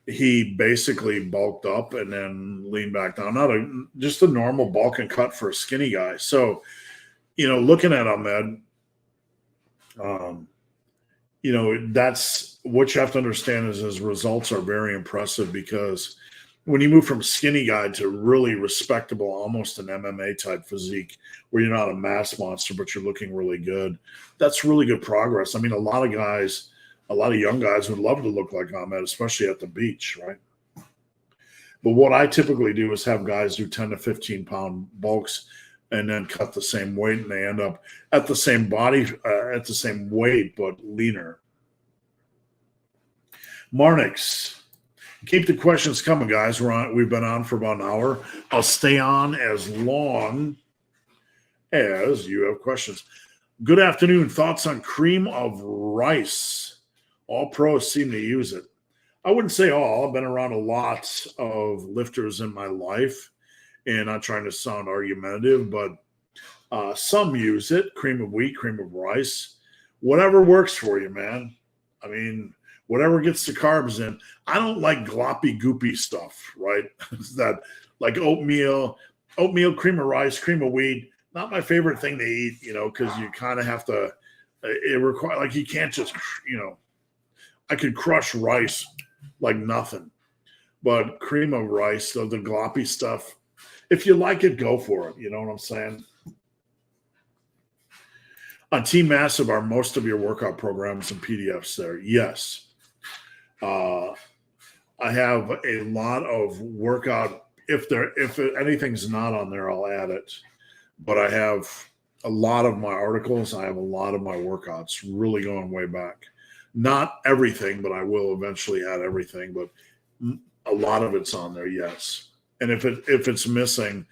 he basically bulked up and then leaned back down. Just a normal bulk and cut for a skinny guy. So, looking at Ahmed, that's what you have to understand is his results are very impressive, because when you move from skinny guy to really respectable, almost an MMA type physique, where you're not a mass monster, but you're looking really good, that's really good progress. I mean, a lot of young guys would love to look like Ahmed, especially at the beach, right? But what I typically do is have guys do 10 to 15 pound bulks and then cut the same weight, and they end up at the same at the same weight, but leaner. Marnix, keep the questions coming, guys. We've been on for about an hour. I'll stay on as long as you have questions. Good afternoon. Thoughts on cream of rice? All pros seem to use it. I wouldn't say all. I've been around a lot of lifters in my life, and not trying to sound argumentative, but some use it. Cream of wheat, cream of rice, whatever works for you, man. I mean, whatever gets the carbs in. I don't like gloppy, goopy stuff, right? That like oatmeal, cream of rice, cream of wheat. Not my favorite thing to eat, because you kind of have to. It requires, like, you can't just, I could crush rice like nothing, but cream of rice, the gloppy stuff. If you like it, go for it. You know what I'm saying? On Team Massive, are most of your workout programs and PDFs there? Yes. I have a lot of workout. If anything's not on there, I'll add it. But I have a lot of my articles. I have a lot of my workouts, really going way back. Not everything, but I will eventually add everything. But a lot of it's on there, yes. And if it's missing,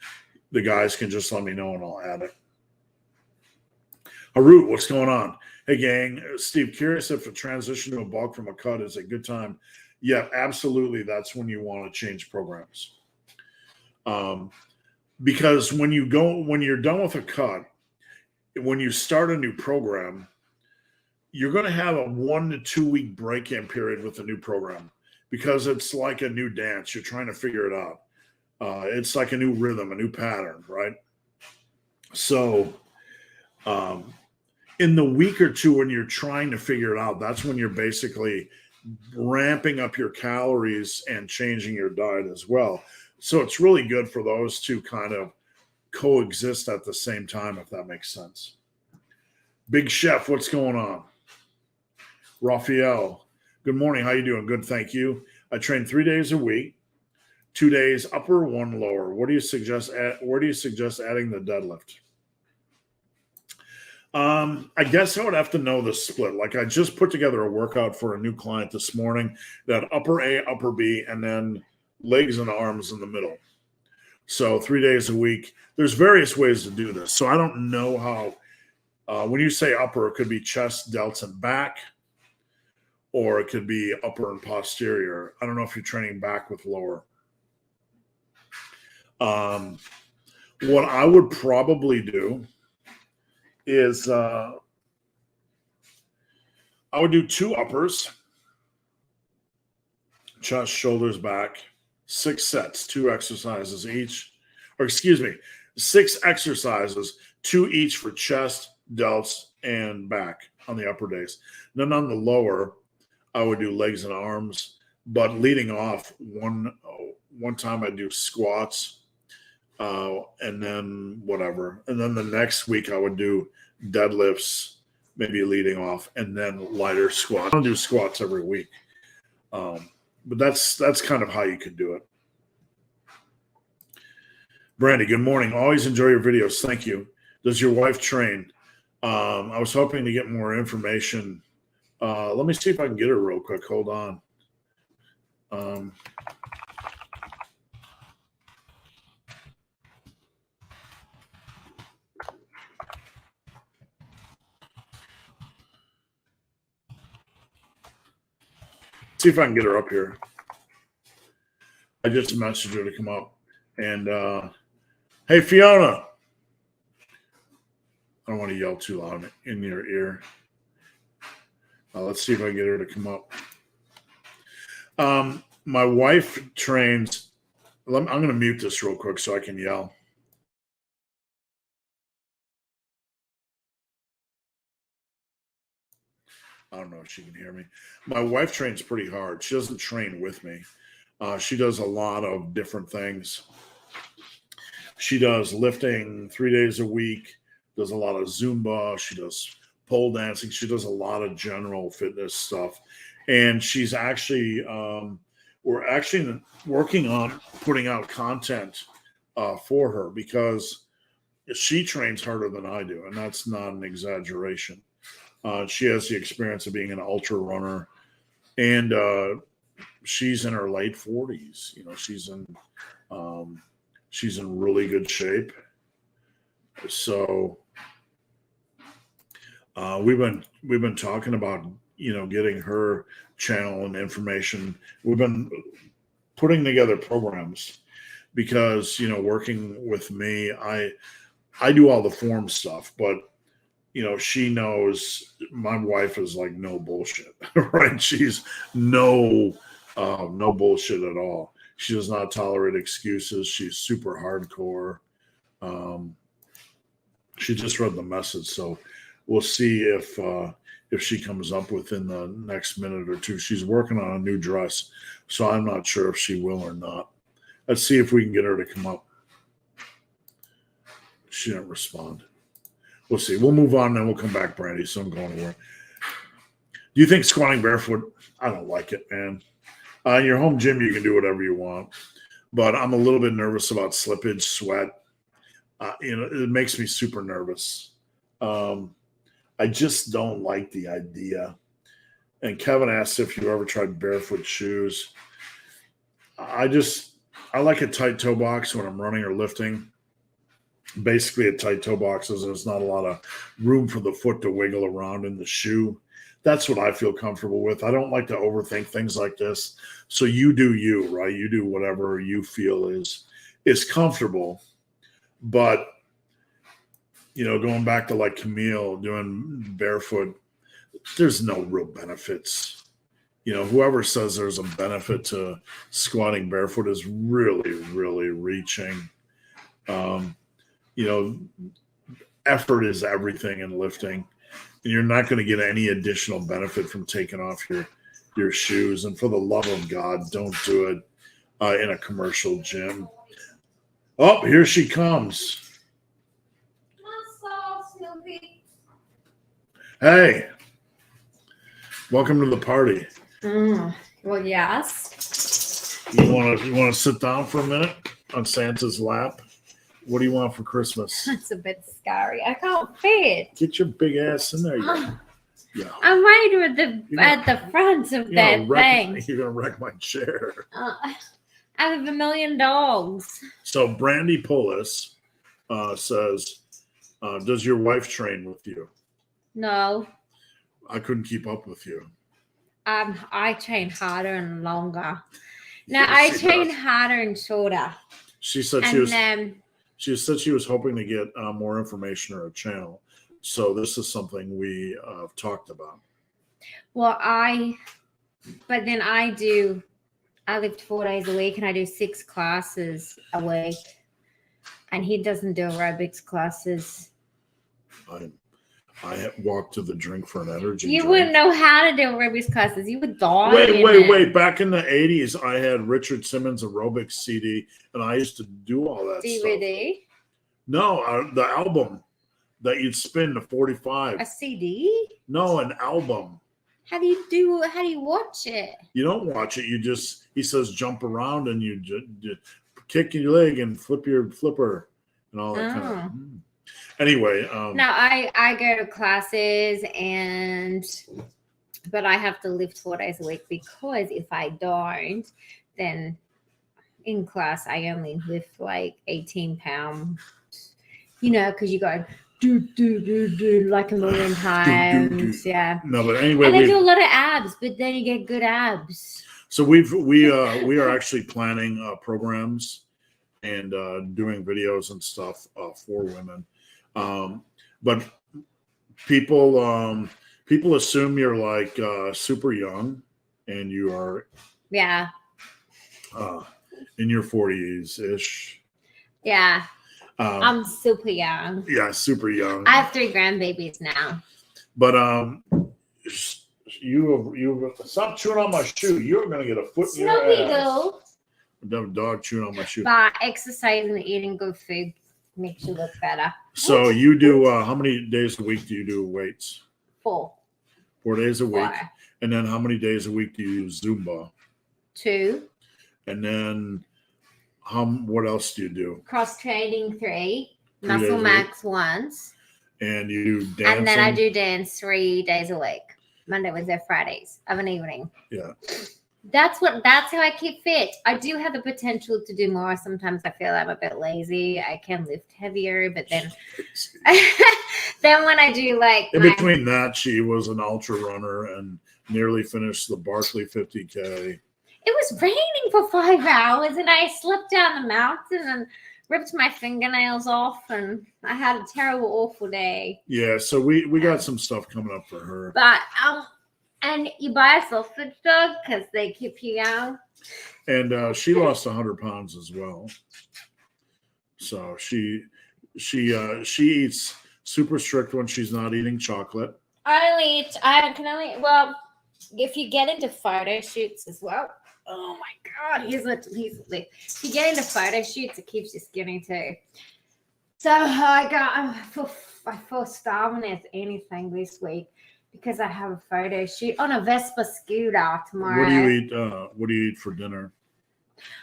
the guys can just let me know and I'll add it. Harut, what's going on? Hey, gang. Steve, curious if a transition to a bulk from a cut is a good time. Yeah, absolutely. That's when you want to change programs. Because when you're done with a cut, when you start a new program, you're going to have a 1 to 2 week break-in period with the new program, because it's like a new dance. You're trying to figure it out. It's like a new rhythm, a new pattern, right? So in the week or two when you're trying to figure it out, that's when you're basically ramping up your calories and changing your diet as well. So it's really good for those to kind of coexist at the same time, if that makes sense. Big Chef, what's going on? Raphael, good morning. How you doing? Good, thank you. I train 3 days a week, 2 days upper, 1 lower. Where do you suggest adding the deadlift? I guess I would have to know the split. Like, I just put together a workout for a new client this morning that upper A, upper B, and then legs and arms in the middle. So 3 days a week. There's various ways to do this. So I don't know how, when you say upper, it could be chest, delts, and back, or it could be upper and posterior. I don't know if you're training back with lower. What I would probably do is I would do 2 uppers, chest, shoulders, back, 6 sets, 2 exercises each, or 6 exercises, 2 each for chest, delts, and back on the upper days. Then on the lower, I would do legs and arms, but leading off, one time I do squats, and then whatever. And then the next week I would do deadlifts, maybe leading off, and then lighter squats. I don't do squats every week. But that's kind of how you could do it. Brandy, good morning. Always enjoy your videos. Thank you. Does your wife train? I was hoping to get more information. Let me see if I can get her real quick. Hold on. See if I can get her up here. I just messaged her to come up. And hey, Fiona. I don't want to yell too loud in your ear. Let's see if I can get her to come up. My wife trains. I'm going to mute this real quick so I can yell. I don't know if she can hear me. My wife trains pretty hard. She doesn't train with me. She does a lot of different things. She does lifting 3 days a week, does a lot of Zumba. She does pole dancing. She does a lot of general fitness stuff. And she's actually, we're actually working on putting out content for her because she trains harder than I do. And that's not an exaggeration. She has the experience of being an ultra runner, and she's in her late 40s. You know, she's in really good shape. So we've been talking about, you know, getting her channel and information. We've been putting together programs because, you know, working with me, I do all the form stuff, but you know, she knows my wife is like no bullshit, right? She's no bullshit at all. She does not tolerate excuses. She's super hardcore. She just read the message, so we'll see if she comes up within the next minute or two. She's working on a new dress, so I'm not sure if she will or not. Let's see if we can get her to come up. She didn't respond. We'll see. We'll move on, and then we'll come back, Brandy. So I'm going to work. Do you think squatting barefoot? I don't like it, man. In your home gym, you can do whatever you want, but I'm a little bit nervous about slippage, sweat. You know, it makes me super nervous. I just don't like the idea. And Kevin asked if you ever tried barefoot shoes. I like a tight toe box when I'm running or lifting. Basically, a tight toe box is there's not a lot of room for the foot to wiggle around in the shoe. That's what I feel comfortable with. I don't like to overthink things like this. So you do you, right? You do whatever you feel is comfortable. But, you know, going back to like Camille doing barefoot, there's no real benefits. You know, whoever says there's a benefit to squatting barefoot is really, really reaching. You know, effort is everything in lifting, and you're not going to get any additional benefit from taking off your shoes. And for the love of God, don't do it in a commercial gym. Oh, here she comes. Hey, welcome to the party. Well, yes. You want to sit down for a minute on Santa's lap? What do you want for Christmas? That's a bit scary. I can't fit. Get your big ass in there. Yeah. I'm right at the front of that thing. You're gonna wreck my chair. I have a million dogs. So Brandy Pullis says, "Does your wife train with you?" No. I couldn't keep up with you. I train harder and longer. Now I train harder and shorter. She said she said she was hoping to get more information or a channel. So this is something we talked about. Well, I lift 4 days a week and I do 6 classes a week. And he doesn't do aerobics classes. I walked to the drink for an energy You drink. wouldn't know how to do aerobics classes. You would die. Wait. Back in the 80s, I had Richard Simmons aerobics CD, and I used to do all that DVD? stuff. No, the album that you'd spin to 45. A CD? No, an album. How do you watch it? You don't watch it. He says jump around and you kick your leg and flip your flipper and all that kind of. Anyway, No, I go to classes but I have to lift 4 days a week, because if I don't, then in class I only lift like 18 pounds, because you go do like a million times. Yeah. No, but anyway, and they do a lot of abs, but then you get good abs. So we are actually planning programs and doing videos and stuff for women, but people assume you're like super young, and you are in your 40s ish. Yeah. I'm super young. Yeah, super young. I have 3 grandbabies now. But you stop chewing on my shoe. You're gonna get a foot in your ass. A dog chewing on my shoe. But exercising and eating good food makes you look better. So you do how many days a week do you do weights? 4. 4 days a week. 4. And then how many days a week do you do Zumba? 2. And then what else do you do? Cross training 3. Muscle max once. And you do dancing? And then I do dance 3 days a week. Monday, Wednesday, Fridays of an evening. Yeah. That's how I keep fit. I do have the potential to do more. Sometimes I feel I'm a bit lazy. I can lift heavier, but then when I do like in between that, she was an ultra runner and nearly finished the Barkley 50K. It was raining for 5 hours, and I slipped down the mountain and ripped my fingernails off, and I had a terrible, awful day. Yeah, so we got some stuff coming up for her. But and you buy a sausage dog because they keep you young. And she lost 100 pounds as well. So she eats super strict when she's not eating chocolate. Well, if you get into photo shoots as well. Oh my God, if you get into photo shoots, it keeps you skinny too. So I feel starving as anything this week because I have a photo shoot on a Vespa scooter tomorrow. What do you eat for dinner?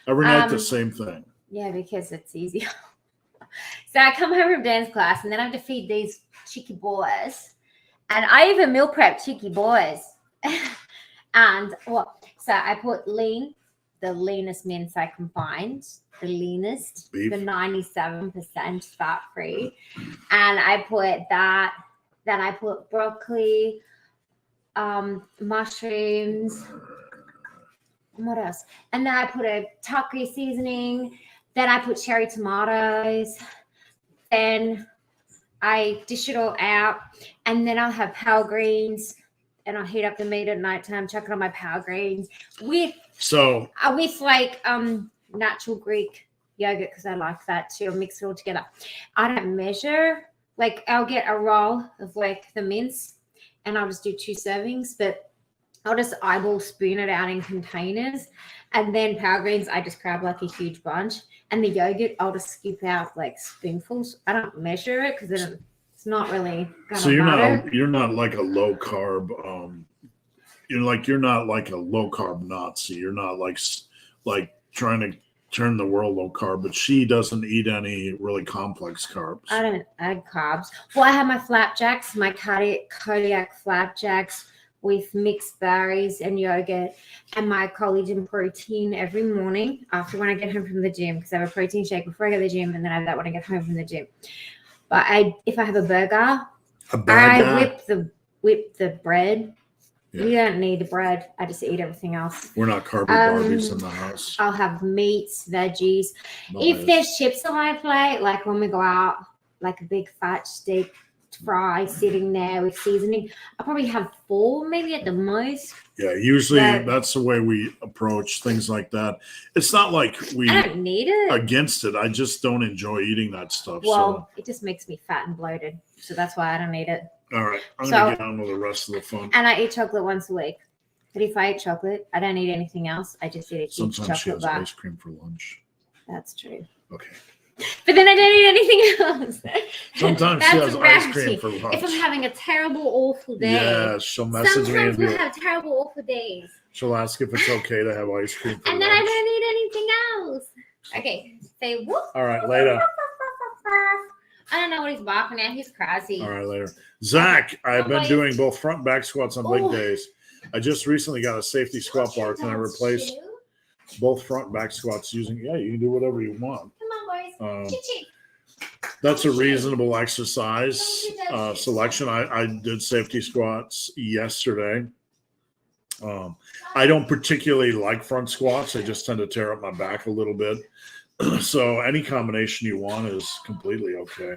Every night the same thing. Yeah, because it's easier. So I come home from dance class, and then I have to feed these cheeky boys, and I even meal prep cheeky boys. And so I put lean, the leanest mince I can find, the leanest, beef. The 97% fat free. And I put that, then I put broccoli, mushrooms, what else? And then I put a taco seasoning, then I put cherry tomatoes, then I dish it all out, and then I'll have power greens. And I'll heat up the meat at nighttime, chuck it on my power greens with like natural Greek yogurt because I like that too. I'll mix it all together. I don't measure. Like I'll get a roll of like the mince, and I'll just do 2 servings, but I'll just eyeball spoon it out in containers. And then power greens, I just grab like a huge bunch. And the yogurt, I'll just scoop out like spoonfuls. I don't measure it because then it's not really gonna so you're matter. You're not like a low carb you're not like a low carb Nazi. You're not like trying to turn the world low carb, but she doesn't eat any really complex carbs. I don't add carbs. Well, I have my flapjacks, my cardiac flapjacks with mixed berries and yogurt, and my collagen protein every morning after when I get home from the gym, because I have a protein shake before I go to the gym, and then I have that when I get home from the gym. But if I have a burger, I whip the bread. Yeah. You don't need the bread. I just eat everything else. We're not carby Barbies in the house. I'll have meats, veggies. If there's chips on my plate, like when we go out, like a big fat steak fry sitting there with seasoning, I'll probably have 4 maybe at the most. Yeah, usually that's the way we approach things like that. It's not like I don't need it. Against it. I just don't enjoy eating that stuff. Well, it just makes me fat and bloated. So that's why I don't eat it. All right. I'm going to get on with the rest of the fun. And I eat chocolate once a week. But if I eat chocolate, I don't eat anything else. I just eat a huge Sometimes chocolate she has bar. ice cream for lunch. That's true. Okay. But then I don't eat anything else. Sometimes she has ice cream for lunch. If I'm having a terrible, awful day. Yeah, she'll message me. Sometimes we'll have terrible, awful days. She'll ask if it's okay to have ice cream for lunch. And then I don't eat anything else. Okay, say whoop. All right, later. I don't know what he's barking at. He's crazy. All right, later. Zach, I've been doing both front and back squats on leg days. I just recently got a safety squat bar. Can I replace both front and back squats using? Yeah, you can do whatever you want. Come on, boys. That's a reasonable exercise selection. I did safety squats yesterday. I don't particularly like front squats. I just tend to tear up my back a little bit. So any combination you want is completely okay.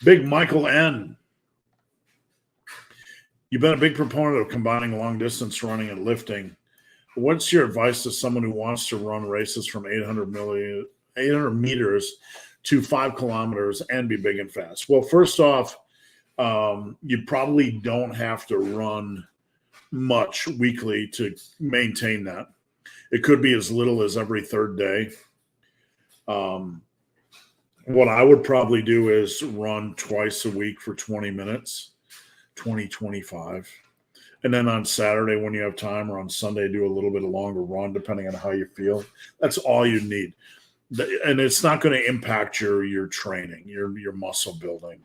Big Michael N. You've been a big proponent of combining long distance running and lifting. What's your advice to someone who wants to run races from 800 meters to 5 kilometers and be big and fast? Well, first off, you probably don't have to run much weekly to maintain that. It could be as little as every third day. What I would probably do is run twice a week for 20 minutes, 25. And then on Saturday when you have time, or on Sunday, do a little bit of longer run, depending on how you feel. That's all you need. And it's not going to impact your training, your muscle building.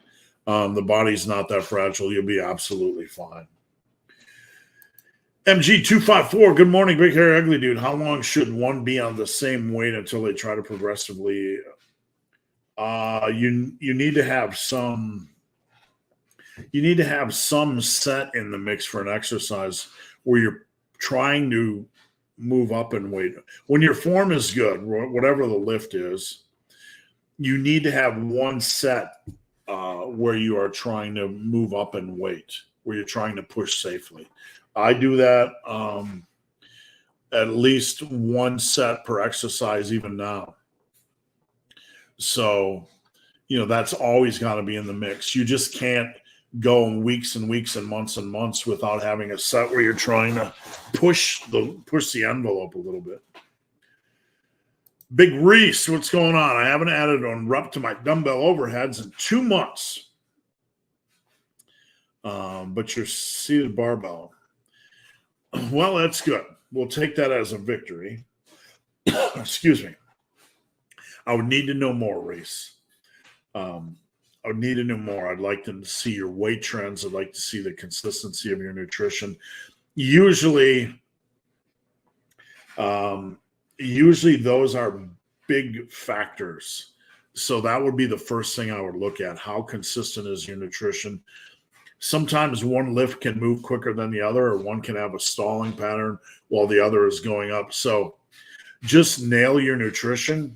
The body's not that fragile. You'll be absolutely fine. MG254, good morning, big hair ugly dude. How long should one be on the same weight until they try to progressively? You need to have some. You need to have some set in the mix for an exercise where you're trying to move up in weight. When your form is good, whatever the lift is, you need to have one set where you are trying to move up in weight, where you're trying to push safely. I do that at least one set per exercise even now. So, that's always got to be in the mix. You just can't go weeks and weeks and months without having a set where you're trying to push the envelope a little bit. Big Reese, what's going on? I haven't added on rep to my dumbbell overheads in 2 months. But you're seated barbell. Well, that's good. We'll take that as a victory. Excuse me. I would need to know more, Reese. I would need to know more. I'd like to see your weight trends. I'd like to see the consistency of your nutrition. Usually those are big factors. So that would be the first thing I would look at. How consistent is your nutrition? Sometimes one lift can move quicker than the other, or one can have a stalling pattern while the other is going up. So just nail your nutrition,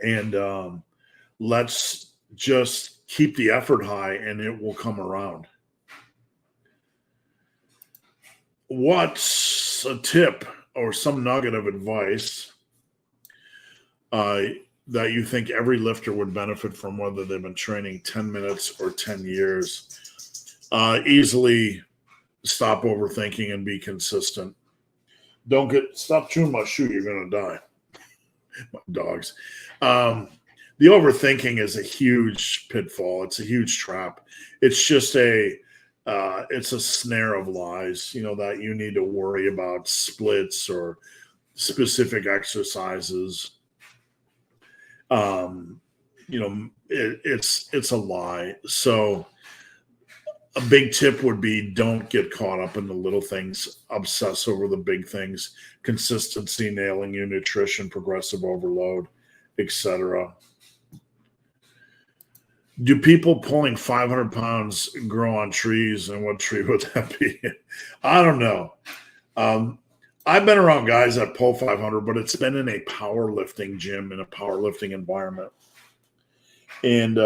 and let's just keep the effort high, and it will come around. What's a tip or some nugget of advice that you think every lifter would benefit from, whether they've been training 10 minutes or 10 years? Easily stop overthinking and be consistent. Stop chewing my shoe. You're going to die. My dogs. The overthinking is a huge pitfall. It's a huge trap. It's just it's a snare of lies, that you need to worry about splits or specific exercises. It's a lie. So a big tip would be, don't get caught up in the little things. Obsess over the big things. Consistency, nailing your nutrition, progressive overload, etc. Do people pulling 500 pounds grow on trees, and what tree would that be? I don't know. I've been around guys that pull 500, but it's been in a powerlifting gym, in a powerlifting environment. And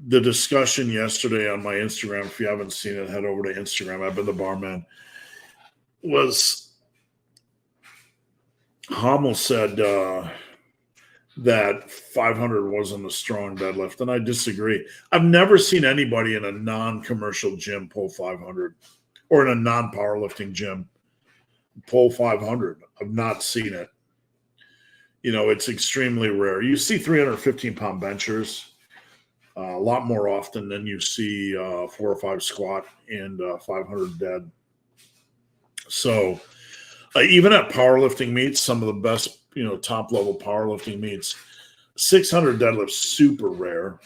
the discussion yesterday on my Instagram, if you haven't seen it, head over to Instagram. I've been the barman. Was Hummel said that 500 wasn't a strong deadlift, and I disagree. I've never seen anybody in a non-commercial gym pull 500, or in a non-powerlifting gym pull 500. I've not seen it. It's extremely rare. You see 315-pound benchers a lot more often than you see 4 or 5 squat and 500 dead. So even at powerlifting meets, some of the best top level powerlifting meets. 600 deadlifts super rare.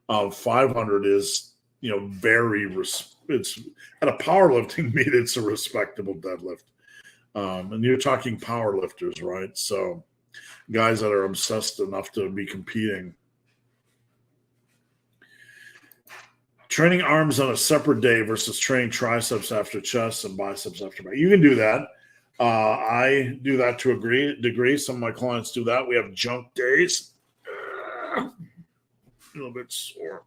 500 is it's at a powerlifting meet, it's a respectable deadlift. And you're talking powerlifters, right? So guys that are obsessed enough to be competing. Training arms on a separate day versus training triceps after chest and biceps after back. You can do that. I do that to a degree. Some of my clients do that. We have junk days. A little bit sore.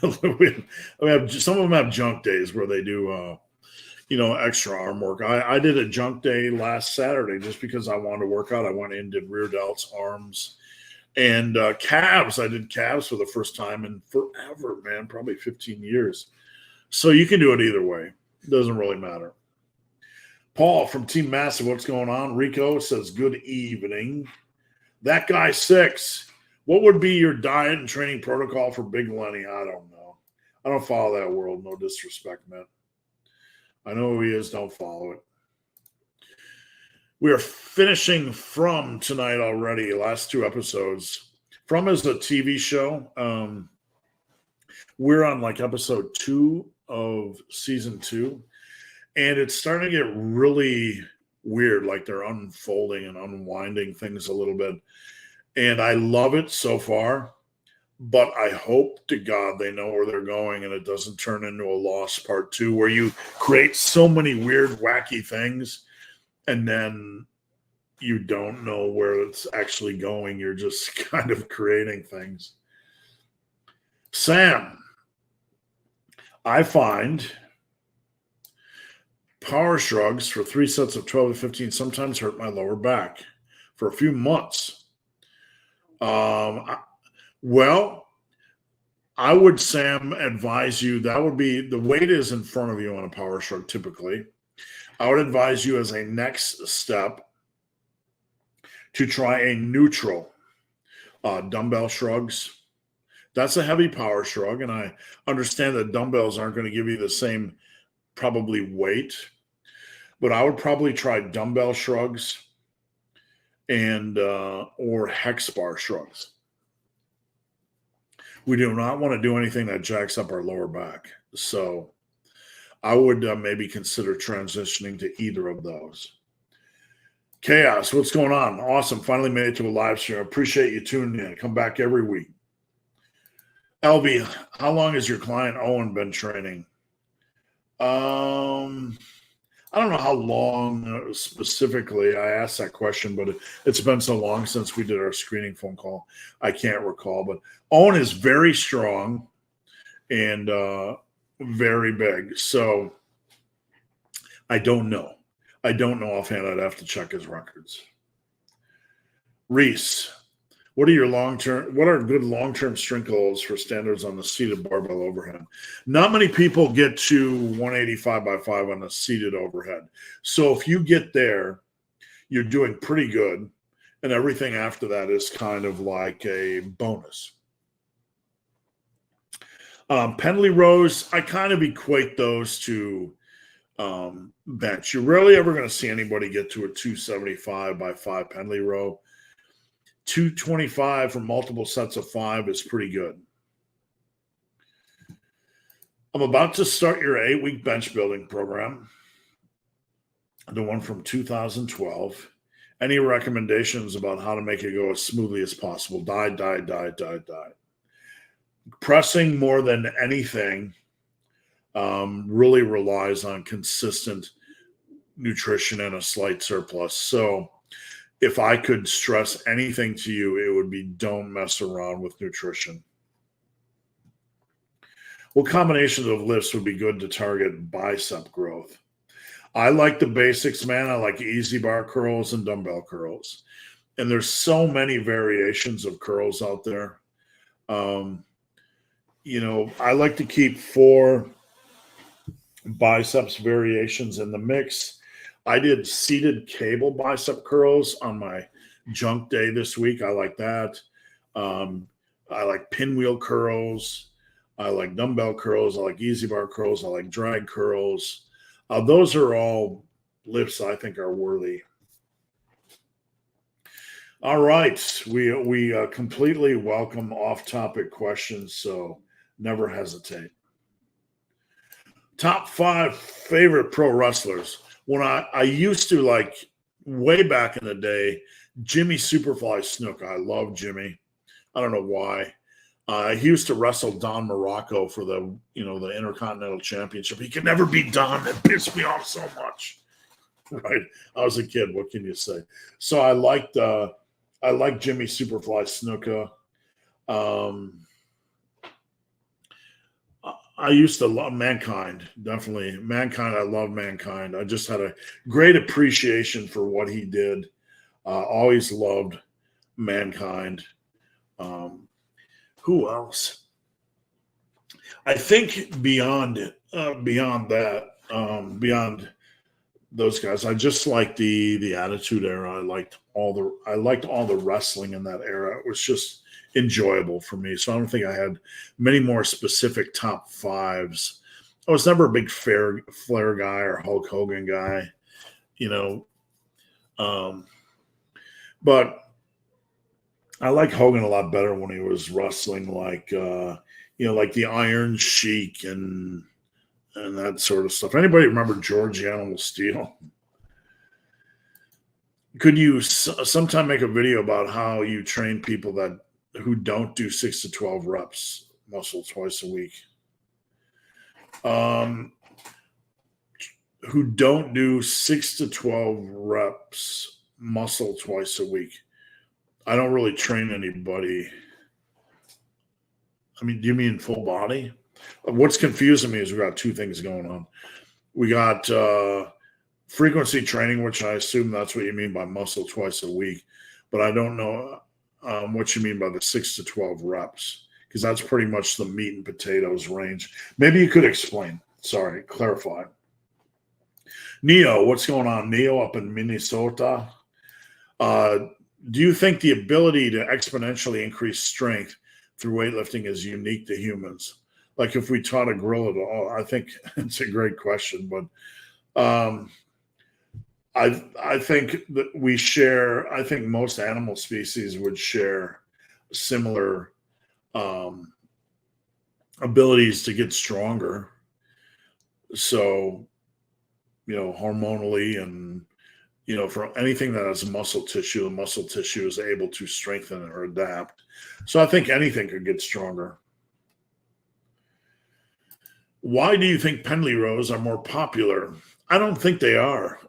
we have some of them have junk days where they do extra arm work. I did a junk day last Saturday just because I wanted to work out. I went in, did rear delts, arms, and calves. I did calves for the first time in forever, man, probably 15 years. So you can do it either way. It doesn't really matter. Paul from Team Massive, what's going on? Rico says, good evening. That guy 6. What would be your diet and training protocol for Big Lenny? I don't know. I don't follow that world. No disrespect, man. I know who he is. Don't follow it. We are finishing From tonight already. Last 2 episodes. From is a TV show. We're on like episode 2 of season 2. And it's starting to get really weird. Like they're unfolding and unwinding things a little bit. And I love it so far, but I hope to God they know where they're going and it doesn't turn into a Lost Part 2 where you create so many weird, wacky things and then you don't know where it's actually going. You're just kind of creating things. Sam, I find power shrugs for 3 sets of 12 to 15 sometimes hurt my lower back for a few months. Well, I would, Sam, advise you, that would be, the weight is in front of you on a power shrug typically. I would advise you as a next step to try a neutral dumbbell shrugs. That's a heavy power shrug, and I understand that dumbbells aren't going to give you the same probably weight, but I would probably try dumbbell shrugs and or hex bar shrugs. We do not want to do anything that jacks up our lower back. So I would maybe consider transitioning to either of those. Chaos, what's going on? Awesome. Finally made it to a live stream. I appreciate you tuning in. Come back every week. LB, how long has your client Owen been training? I don't know how long specifically I asked that question, but it's been so long since we did our screening phone call. I can't recall, but Owen is very strong and very big. So I don't know. I don't know offhand. I'd have to check his records. Reese, what are good long-term strength goals for standards on the seated barbell overhead? Not many people get to 185 by 5 on a seated overhead. So if you get there, you're doing pretty good. And everything after that is kind of like a bonus. Pendley rows, I kind of equate those to bench. You're rarely ever going to see anybody get to a 275 by 5 Pendley row. 225 for multiple sets of 5 is pretty good. I'm about to start your 8-week bench building program, the one from 2012. Any recommendations about how to make it go as smoothly as possible? Diet. Pressing more than anything really relies on consistent nutrition and a slight surplus. So if I could stress anything to you, it would be don't mess around with nutrition. What combinations of lifts would be good to target bicep growth? I like the basics, man. I like easy bar curls and dumbbell curls. And there's so many variations of curls out there. I like to keep 4 biceps variations in the mix. I did seated cable bicep curls on my junk day this week. I like that. I like pinwheel curls. I like dumbbell curls. I like easy bar curls. I like drag curls. Those are all lifts I think are worthy. All right. We completely welcome off-topic questions, so never hesitate. Top 5 favorite pro wrestlers. When I used to, like, way back in the day, Jimmy Superfly Snuka. I love Jimmy. I don't know why. He used to wrestle Don Morocco for the Intercontinental Championship. He could never beat Don. It pissed me off so much. Right? I was a kid. What can you say? So I liked Jimmy Superfly Snuka. I used to love Mankind. Definitely. Mankind. I love Mankind. I just had a great appreciation for what he did. Always loved Mankind. Who else? I think beyond that, beyond those guys, I just like the Attitude Era. I liked all the wrestling in that era. It was just enjoyable for me. So I don't think I had many more specific top 5s. I was never a big Flair guy or Hulk Hogan guy, but I like Hogan a lot better when he was wrestling like the Iron Sheik and that sort of stuff. Anybody remember George the Animal Steel? Could you sometime make a video about how you train people who don't do 6 to 12 reps muscle twice a week? Who don't do 6 to 12 reps muscle twice a week. I don't really train anybody. I mean, do you mean full body? What's confusing me is we got 2 things going on. We got frequency training, which I assume that's what you mean by muscle twice a week. But I don't know what you mean by the 6 to 12 reps, because that's pretty much the meat and potatoes range. Maybe you could explain. Sorry, clarify. Neo, what's going on? Neo up in Minnesota. Do you think the ability to exponentially increase strength through weightlifting is unique to humans? Like if we taught a gorilla to, I think it's a great question, but I think that I think most animal species would share similar abilities to get stronger. So, hormonally and, for anything that has muscle tissue, the muscle tissue is able to strengthen or adapt. So I think anything could get stronger. Why do you think Pendley rows are more popular? I don't think they are.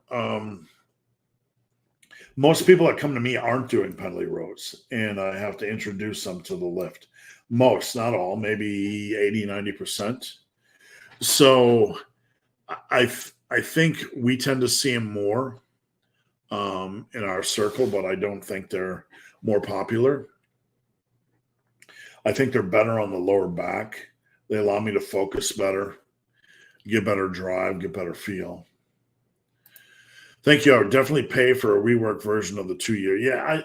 Most people that come to me aren't doing Pendley rows, and I have to introduce them to the lift. Most, not all, maybe 80, 90%. So I think we tend to see them more in our circle, but I don't think they're more popular. I think they're better on the lower back. They allow me to focus better, get better drive, get better feel. Thank you. I would definitely pay for a rework version of the 2-year. Yeah,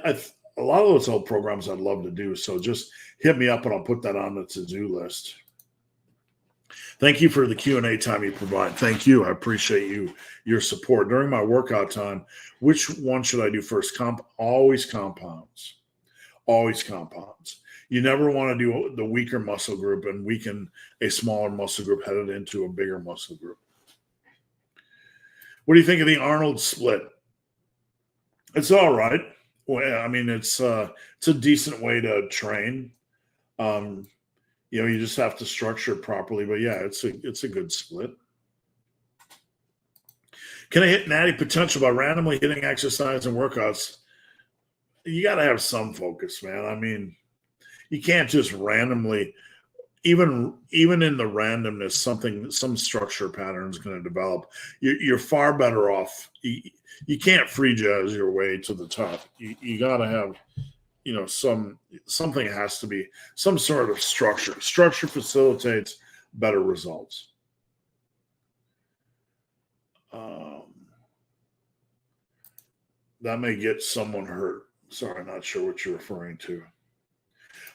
a lot of those old programs I'd love to do. So just hit me up and I'll put that on the to-do list. Thank you for the Q&A time you provide. Thank you. I appreciate your support. During my workout time, which one should I do first? Always compounds. Always compounds. You never want to do the weaker muscle group and weaken a smaller muscle group headed into a bigger muscle group. What do you think of the Arnold split? It's all right. Well, I mean, it's a decent way to train. You just have to structure it properly. But yeah, it's a good split. Can I hit natty potential by randomly hitting exercise and workouts? You got to have some focus, man. I mean, you can't just randomly, even in the randomness, some structure pattern is going to develop. You're far better off. You can't free jazz your way to the top. You got to have, something has to be some sort of structure. Structure facilitates better results. That may get someone hurt. Sorry, not sure what you're referring to.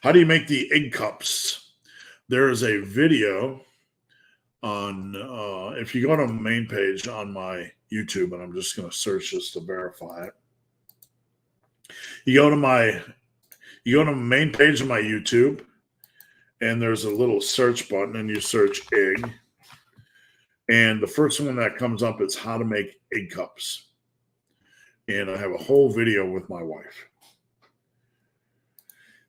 How do you make the egg cups? There is a video on, if you go to the main page on my YouTube, and I'm just going to search this to verify it. You go to the main page of my YouTube, and there's a little search button, and you search egg. And the first one that comes up is how to make egg cups. And I have a whole video with my wife.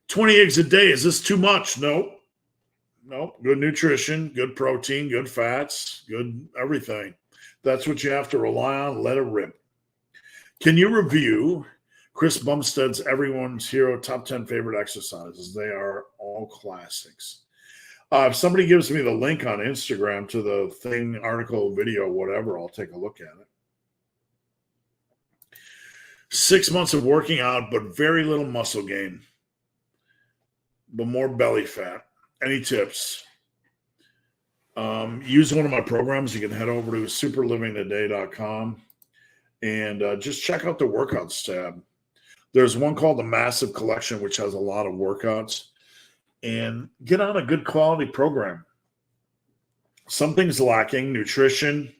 20 eggs a day. Is this too much? Nope. Good nutrition, good protein, good fats, good everything. That's what you have to rely on. Let it rip. Can you review Chris Bumstead's Everyone's Hero top 10 favorite exercises? They are all classics. If somebody gives me the link on Instagram to the thing, article, video, whatever, I'll take a look at it. 6 months of working out, but very little muscle gain, but more belly fat. Any tips? Use one of my programs. You can head over to superlivingtoday.com and just check out the workouts tab. There's one called the Massive Collection, which has a lot of workouts. And get on a good quality program. Something's lacking: nutrition,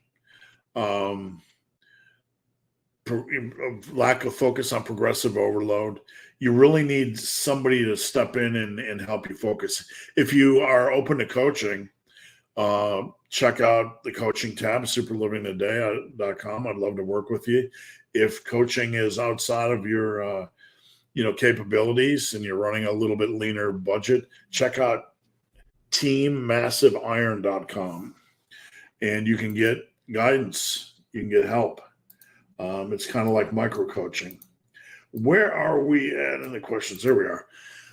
lack of focus on progressive overload. You really need somebody to step in and help you focus. If you are open to coaching, check out the coaching tab, superlivingtoday.com. I'd love to work with you. If coaching is outside of your capabilities and you're running a little bit leaner budget, check out teammassiveiron.com, and you can get guidance. You can get help. It's kind of like micro coaching. Where are we at in the questions? There we are.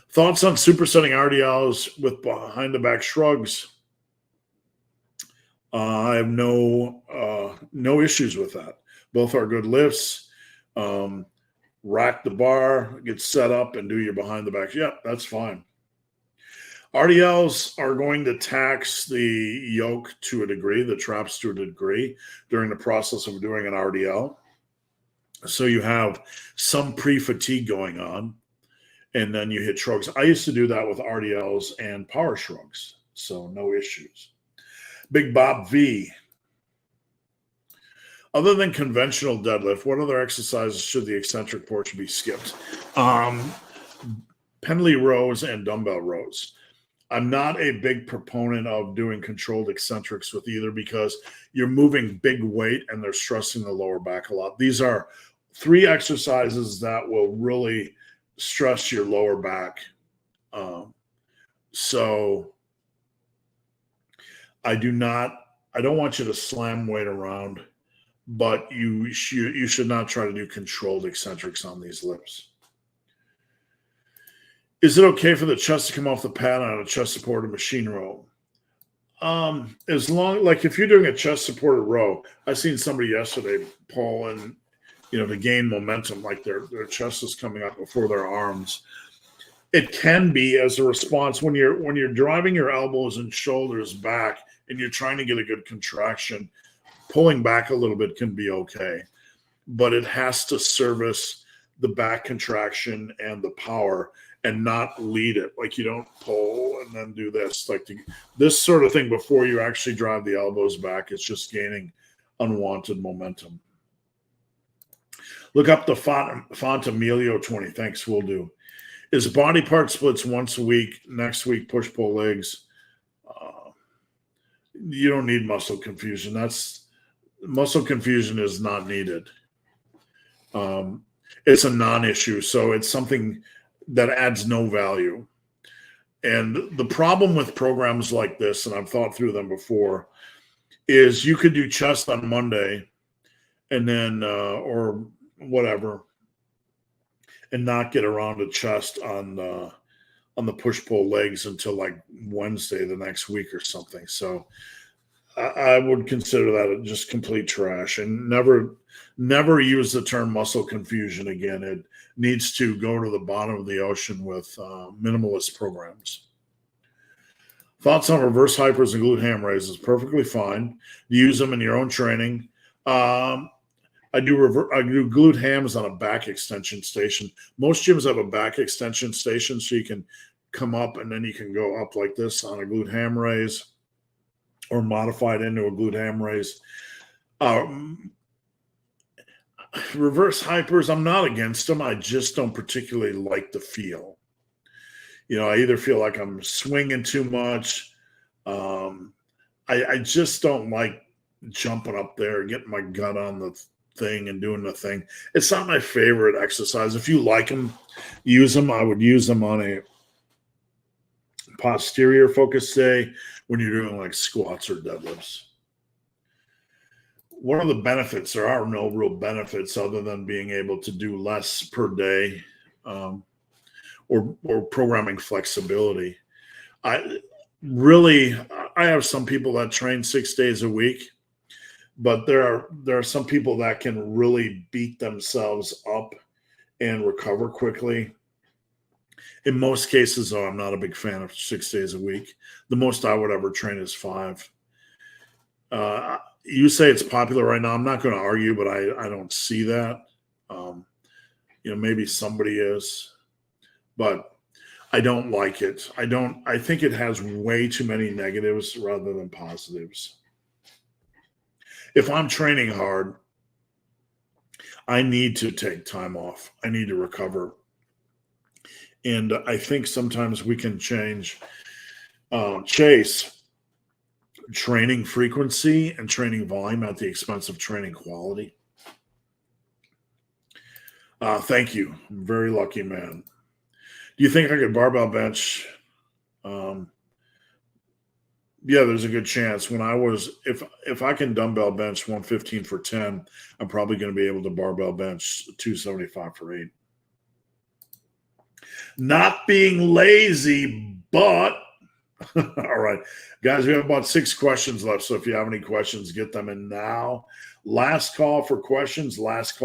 Thoughts on supersetting RDLs with behind the back shrugs? I have no issues with that. Both are good lifts. Rack the bar, get set up, and do your behind the back. Yeah, that's fine. RDLs are going to tax the yoke to a degree, the traps to a degree, during the process of doing an RDL. So you have some pre-fatigue going on, and then you hit shrugs. I used to do that with RDLs and power shrugs, so no issues. Big Bob V. Other than conventional deadlift, what other exercises should the eccentric portion be skipped? Pendley rows and dumbbell rows. I'm not a big proponent of doing controlled eccentrics with either, because you're moving big weight and they're stressing the lower back a lot. These are 3 exercises that will really stress your lower back. So I don't want you to slam weight around, but you should not try to do controlled eccentrics on these lifts. Is it okay for the chest to come off the pad on a chest supported machine row? As long, like if you're doing a chest supported row, I seen somebody yesterday pull and, to gain momentum, like their chest is coming up before their arms. It can be as a response when you're driving your elbows and shoulders back and you're trying to get a good contraction. Pulling back a little bit can be okay, but it has to service the back contraction and the power and not lead it. Like you don't pull and then do this. Like this sort of thing before you actually drive the elbows back, it's just gaining unwanted momentum. Look up the font Emilio 20. Thanks, will do. Is body part splits once a week, next week push-pull legs? You don't need muscle confusion. Muscle confusion is not needed. It's a non-issue, so it's something that adds no value. And the problem with programs like this, and I've thought through them before, is you could do chest on Monday and then or whatever, and not get around to chest on the push-pull legs until like Wednesday the next week or something. So I would consider that just complete trash, and never use the term muscle confusion again. It needs to go to the bottom of the ocean with minimalist programs. Thoughts on reverse hypers and glute ham raises? Perfectly fine. Use them in your own training. I do glute hams on a back extension station. Most gyms have a back extension station, so you can come up and then you can go up like this on a glute ham raise, or modify it into a glute ham raise. reverse hypers, I'm not against them. I just don't particularly like the feel. I either feel like I'm swinging too much. I just don't like jumping up there, getting my gut on the thing and doing the thing. It's not my favorite exercise. If you like them, use them. I would use them on a posterior focus day when you're doing like squats or deadlifts. What are the benefits? There are no real benefits other than being able to do less per day, or programming flexibility. I have some people that train 6 days a week, but there are some people that can really beat themselves up and recover quickly. In most cases, though, I'm not a big fan of 6 days a week. The most I would ever train is 5. You say it's popular right now. I'm not going to argue, but I don't see that. Maybe somebody is, but I don't like it. I think it has way too many negatives rather than positives. If I'm training hard, I need to take time off. I need to recover. And I think sometimes we can chase training frequency and training volume at the expense of training quality. Thank you. I'm a very lucky man. Do you think I could barbell bench? Yeah, there's a good chance. If I can dumbbell bench 115 for 10, I'm probably going to be able to barbell bench 275 for 8. Not being lazy, but all right, guys, we have about 6 questions left. So if you have any questions, get them in now. Last call for questions. Just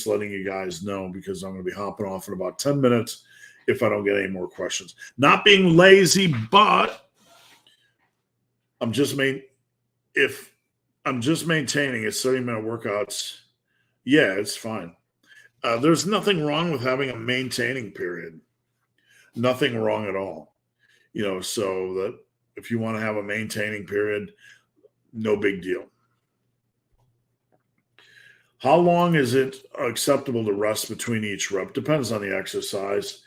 letting you guys know, because I'm going to be hopping off in about 10 minutes if I don't get any more questions. Not being lazy, but I'm just maintaining it's 30-minute workouts. Yeah, it's fine. There's nothing wrong with having a maintaining period. Nothing wrong at all. So that if you want to have a maintaining period, no big deal. How long is it acceptable to rest between each rep? Depends on the exercise.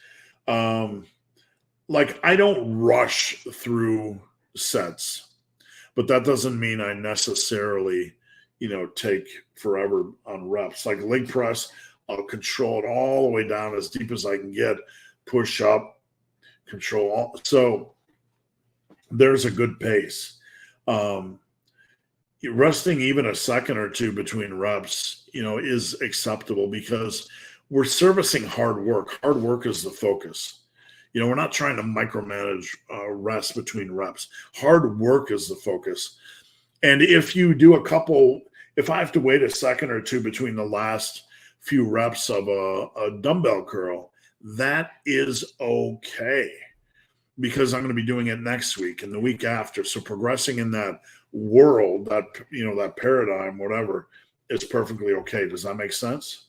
I don't rush through sets, but that doesn't mean I necessarily, take forever on reps. Like leg press, I'll control it all the way down as deep as I can get, push up, control all. So there's a good pace. Resting even a second or two between reps, is acceptable because we're servicing hard work. Hard work is the focus. We're not trying to micromanage rest between reps. Hard work is the focus. And if you do if I have to wait a second or two between the last few reps of a dumbbell curl, that is okay, because I'm going to be doing it next week and the week after. So progressing in that world, that paradigm, whatever, is perfectly okay. Does that make sense?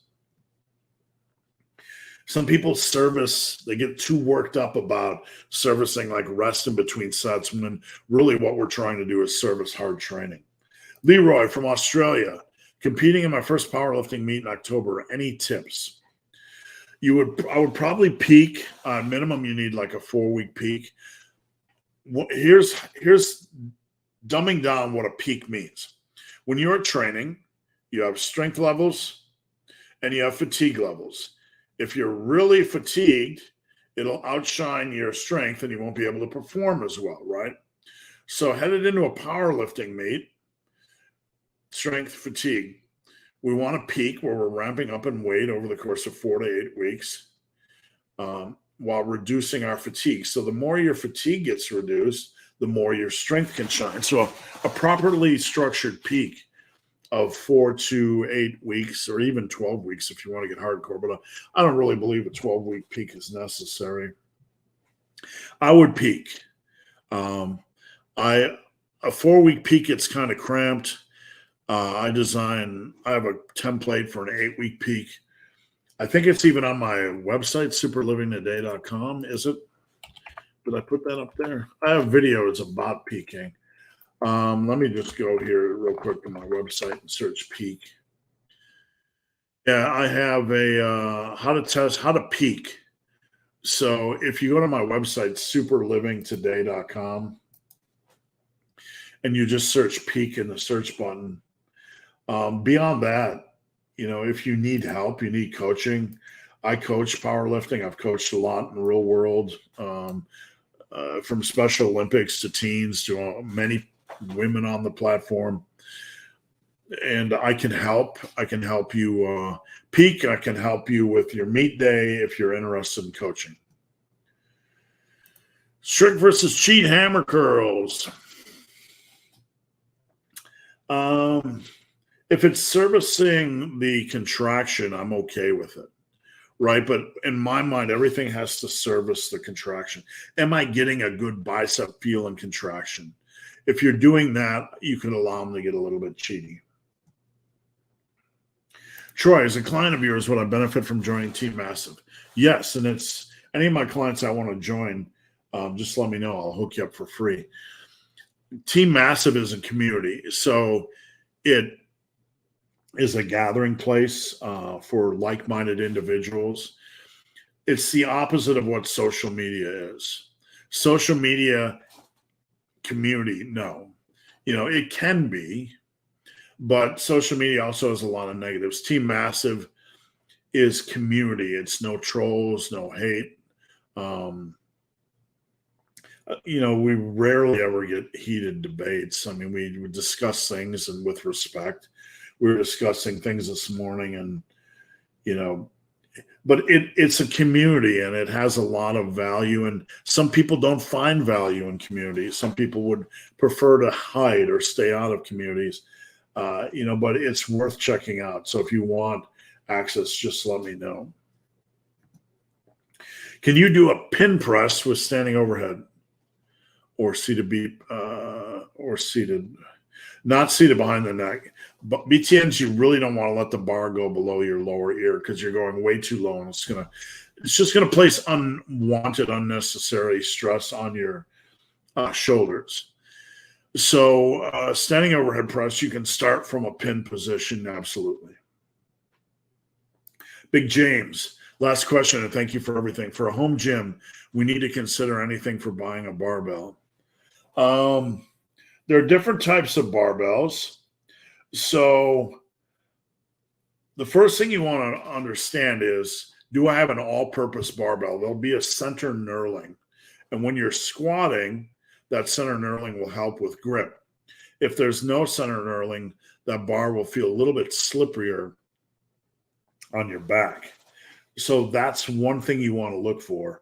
Some people they get too worked up about servicing like rest in between sets, when really what we're trying to do is service hard training. Leroy from Australia, competing in my first powerlifting meet in October. Any tips? I would probably peak. Minimum, you need like a 4-week peak. Here's dumbing down what a peak means. When you're training, you have strength levels and you have fatigue levels. If you're really fatigued, it'll outshine your strength and you won't be able to perform as well, right? So headed into a powerlifting meet, strength, fatigue, we want to peak where we're ramping up in weight over the course of 4 to 8 weeks, while reducing our fatigue. So the more your fatigue gets reduced, the more your strength can shine. So a properly structured peak of 4 to 8 weeks, or even 12 weeks if you want to get hardcore, but I don't really believe a 12-week peak is necessary. I would peak. A 4-week peak gets kind of cramped. I have a template for an 8-week peak. I think it's even on my website, superlivingtoday.com. Is it? Did I put that up there? I have videos about peaking. Let me just go here real quick to my website and search peak. Yeah, I have a how to peak. So if you go to my website, superlivingtoday.com, and you just search peak in the search button, beyond that, if you need help, you need coaching. I coach powerlifting. I've coached a lot in the real world, from Special Olympics to teens to many women on the platform. And I can help. I can help you peak. I can help you with your meet day if you're interested in coaching. Strict versus cheat hammer curls. If it's servicing the contraction, I'm okay with it, right? But in my mind, everything has to service the contraction. Am I getting a good bicep feel and contraction? If you're doing that, you can allow them to get a little bit cheaty. Troy, as a client of yours, would I benefit from joining Team Massive? Yes, and it's any of my clients I want to join, just let me know. I'll hook you up for free. Team Massive is a community, so it is a gathering place for like-minded individuals. It's the opposite of what social media is. Social media community, no. It can be, but social media also has a lot of negatives. Team Massive is community. It's no trolls, no hate. We rarely ever get heated debates. I mean, we discuss things and with respect. We were discussing things this morning, and but it's a community and it has a lot of value. And some people don't find value in communities. Some people would prefer to hide or stay out of communities. But it's worth checking out. So if you want access, just let me know. Can you do a pin press with standing overhead or seated or seated, not seated behind the neck? But BTNs, you really don't want to let the bar go below your lower ear because you're going way too low, and it's just gonna place unwanted, unnecessary stress on your shoulders. So standing overhead press, you can start from a pin position, absolutely. Big James, last question, and thank you for everything. For a home gym, we need to consider anything for buying a barbell. There are different types of barbells. So the first thing you want to understand is, do I have an all-purpose barbell? There'll be a center knurling. And when you're squatting, that center knurling will help with grip. If there's no center knurling, that bar will feel a little bit slipperier on your back. So that's one thing you want to look for.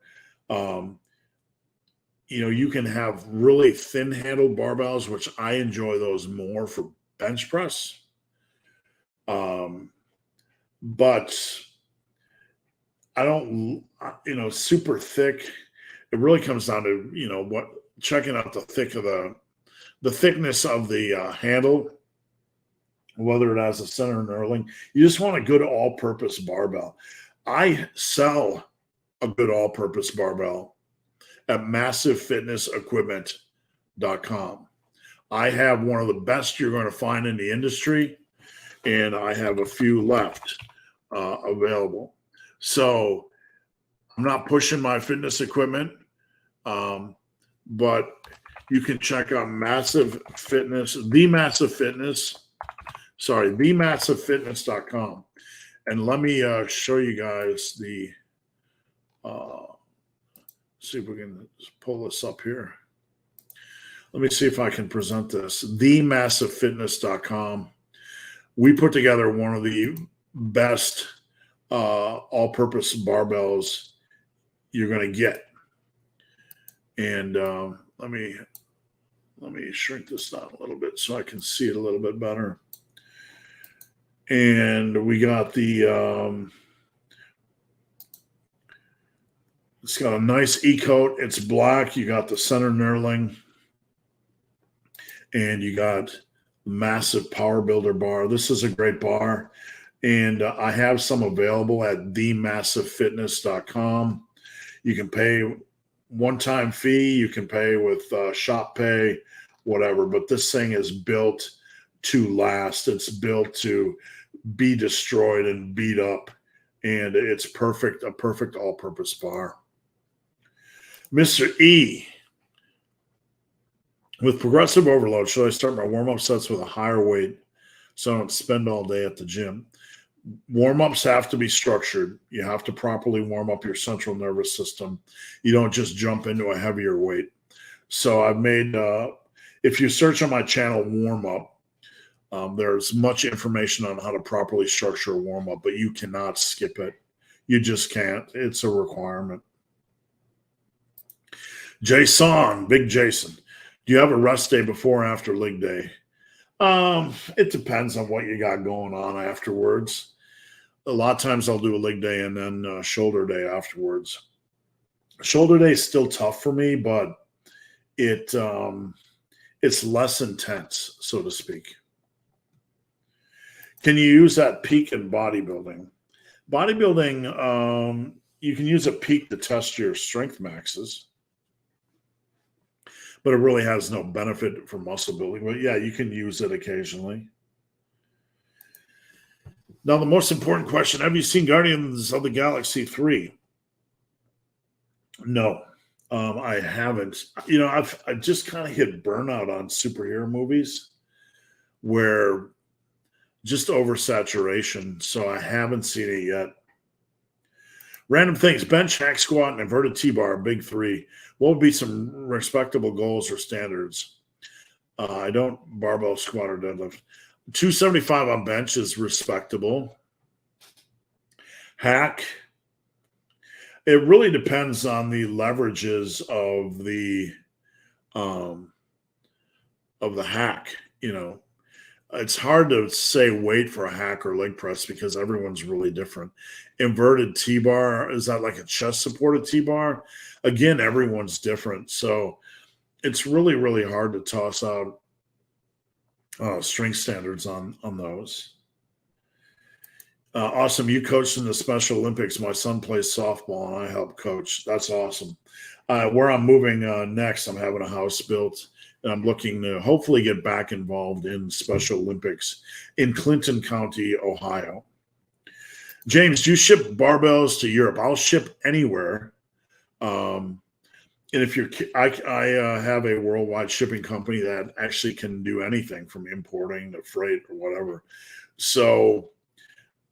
You can have really thin-handled barbells, which I enjoy those more for bench press. But I don't, super thick. It really comes down to, checking out the thickness of the handle, whether it has a center knurling. You just want a good all-purpose barbell. I sell a good all-purpose barbell at massivefitnessequipment.com. I have one of the best you're going to find in the industry, and I have a few left available. So I'm not pushing my fitness equipment, but you can check out themassivefitness.com. And let me show you guys the, see if we can pull this up here. Let me see if I can present this. Themassivefitness.com. We put together one of the best all-purpose barbells you're going to get. And let me shrink this down a little bit so I can see it a little bit better. And we got the it's got a nice E-coat. It's black. You got the center knurling, and you got massive power builder bar. This is a great bar, and I have some available at themassivefitness.com. You can pay one-time fee. You can pay with shop pay, whatever. But this thing is built to last. It's built to be destroyed and beat up. And it's a perfect all-purpose bar. Mr. E, with progressive overload, should I start my warm-up sets with a higher weight so I don't spend all day at the gym? Warm-ups have to be structured. You have to properly warm up your central nervous system. You don't just jump into a heavier weight. So I've made, if you search on my channel, warm-up, there's much information on how to properly structure a warm-up, but you cannot skip it. You just can't. It's a requirement. Jason, Big Jason, do you have a rest day before or after leg day? It depends on what you got going on afterwards. A lot of times I'll do a leg day and then shoulder day afterwards. Shoulder day is still tough for me, but it's less intense, so to speak. Can you use that peak in bodybuilding? Bodybuilding, you can use a peak to test your strength maxes, but it really has no benefit for muscle building. But yeah, you can use it occasionally. Now, the most important question, have you seen Guardians of the Galaxy 3? No, I haven't. You know, I just kind of hit burnout on superhero movies where just oversaturation, so I haven't seen it yet. Random things, bench, hack squat, and inverted T-bar, big three. What would be some respectable goals or standards? I don't barbell squat or deadlift. 275 on bench is respectable. Hack, it really depends on the leverages of the hack. You know, it's hard to say weight for a hack or leg press because everyone's really different. Inverted T-bar, is that like a chest supported T-bar? Again, everyone's different. So it's really, really hard to toss out strength standards on those. Awesome. You coached in the Special Olympics. My son plays softball and I help coach. That's awesome. Where I'm moving next, I'm having a house built and I'm looking to hopefully get back involved in Special Olympics in Clinton County, Ohio. James, do you ship barbells to Europe? I'll ship anywhere. And if I have a worldwide shipping company that actually can do anything from importing to freight or whatever. So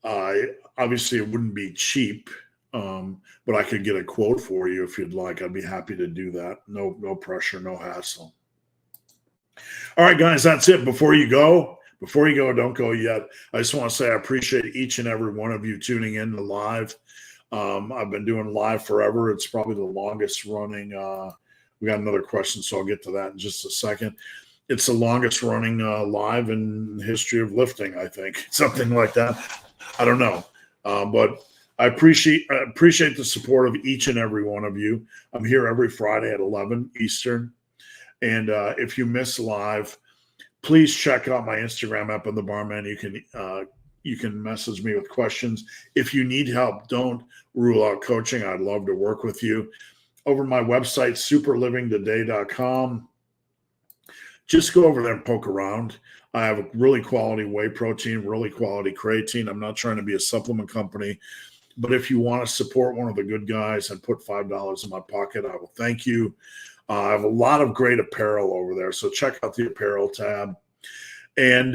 obviously it wouldn't be cheap, but I could get a quote for you if you'd like. I'd be happy to do that. No pressure, no hassle. All right, guys, that's it. Before you go, don't go yet. I just want to say I appreciate each and every one of you tuning in to live. I've been doing live forever. It's probably the longest running. We got another question, so I'll get to that in just a second. It's the longest running live in the history of lifting, I think. Something like that. I don't know. But I appreciate the support of each and every one of you. I'm here every Friday at 11 Eastern. And if you miss live, please check out my Instagram app on the Barman. You can message me with questions. If you need help, don't rule out coaching. I'd love to work with you. Over my website, superlivingtoday.com. Just go over there and poke around. I have a really quality whey protein, really quality creatine. I'm not trying to be a supplement company, but if you want to support one of the good guys and put $5 in my pocket, I will thank you. I have a lot of great apparel over there, so check out the apparel tab. And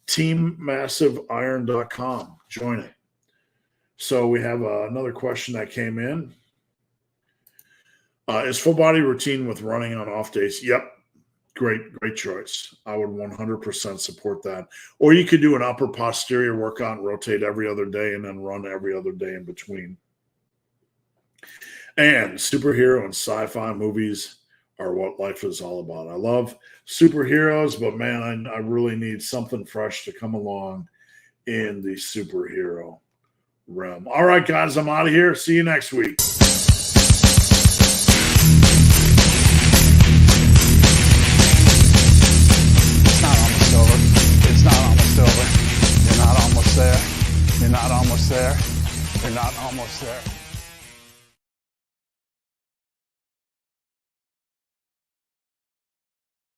teammassiveiron.com. Join it. So we have another question that came in. Is full body routine with running on off days? Yep. Great choice. I would 100% support that. Or you could do an upper posterior workout and rotate every other day and then run every other day in between. And superhero and sci-fi movies are what life is all about. I love superheroes, but man, I really need something fresh to come along in the superhero realm. All right, guys, I'm out of here. See you next week. It's not almost over. It's not almost over. You're not almost there. You're not almost there. You're not almost there.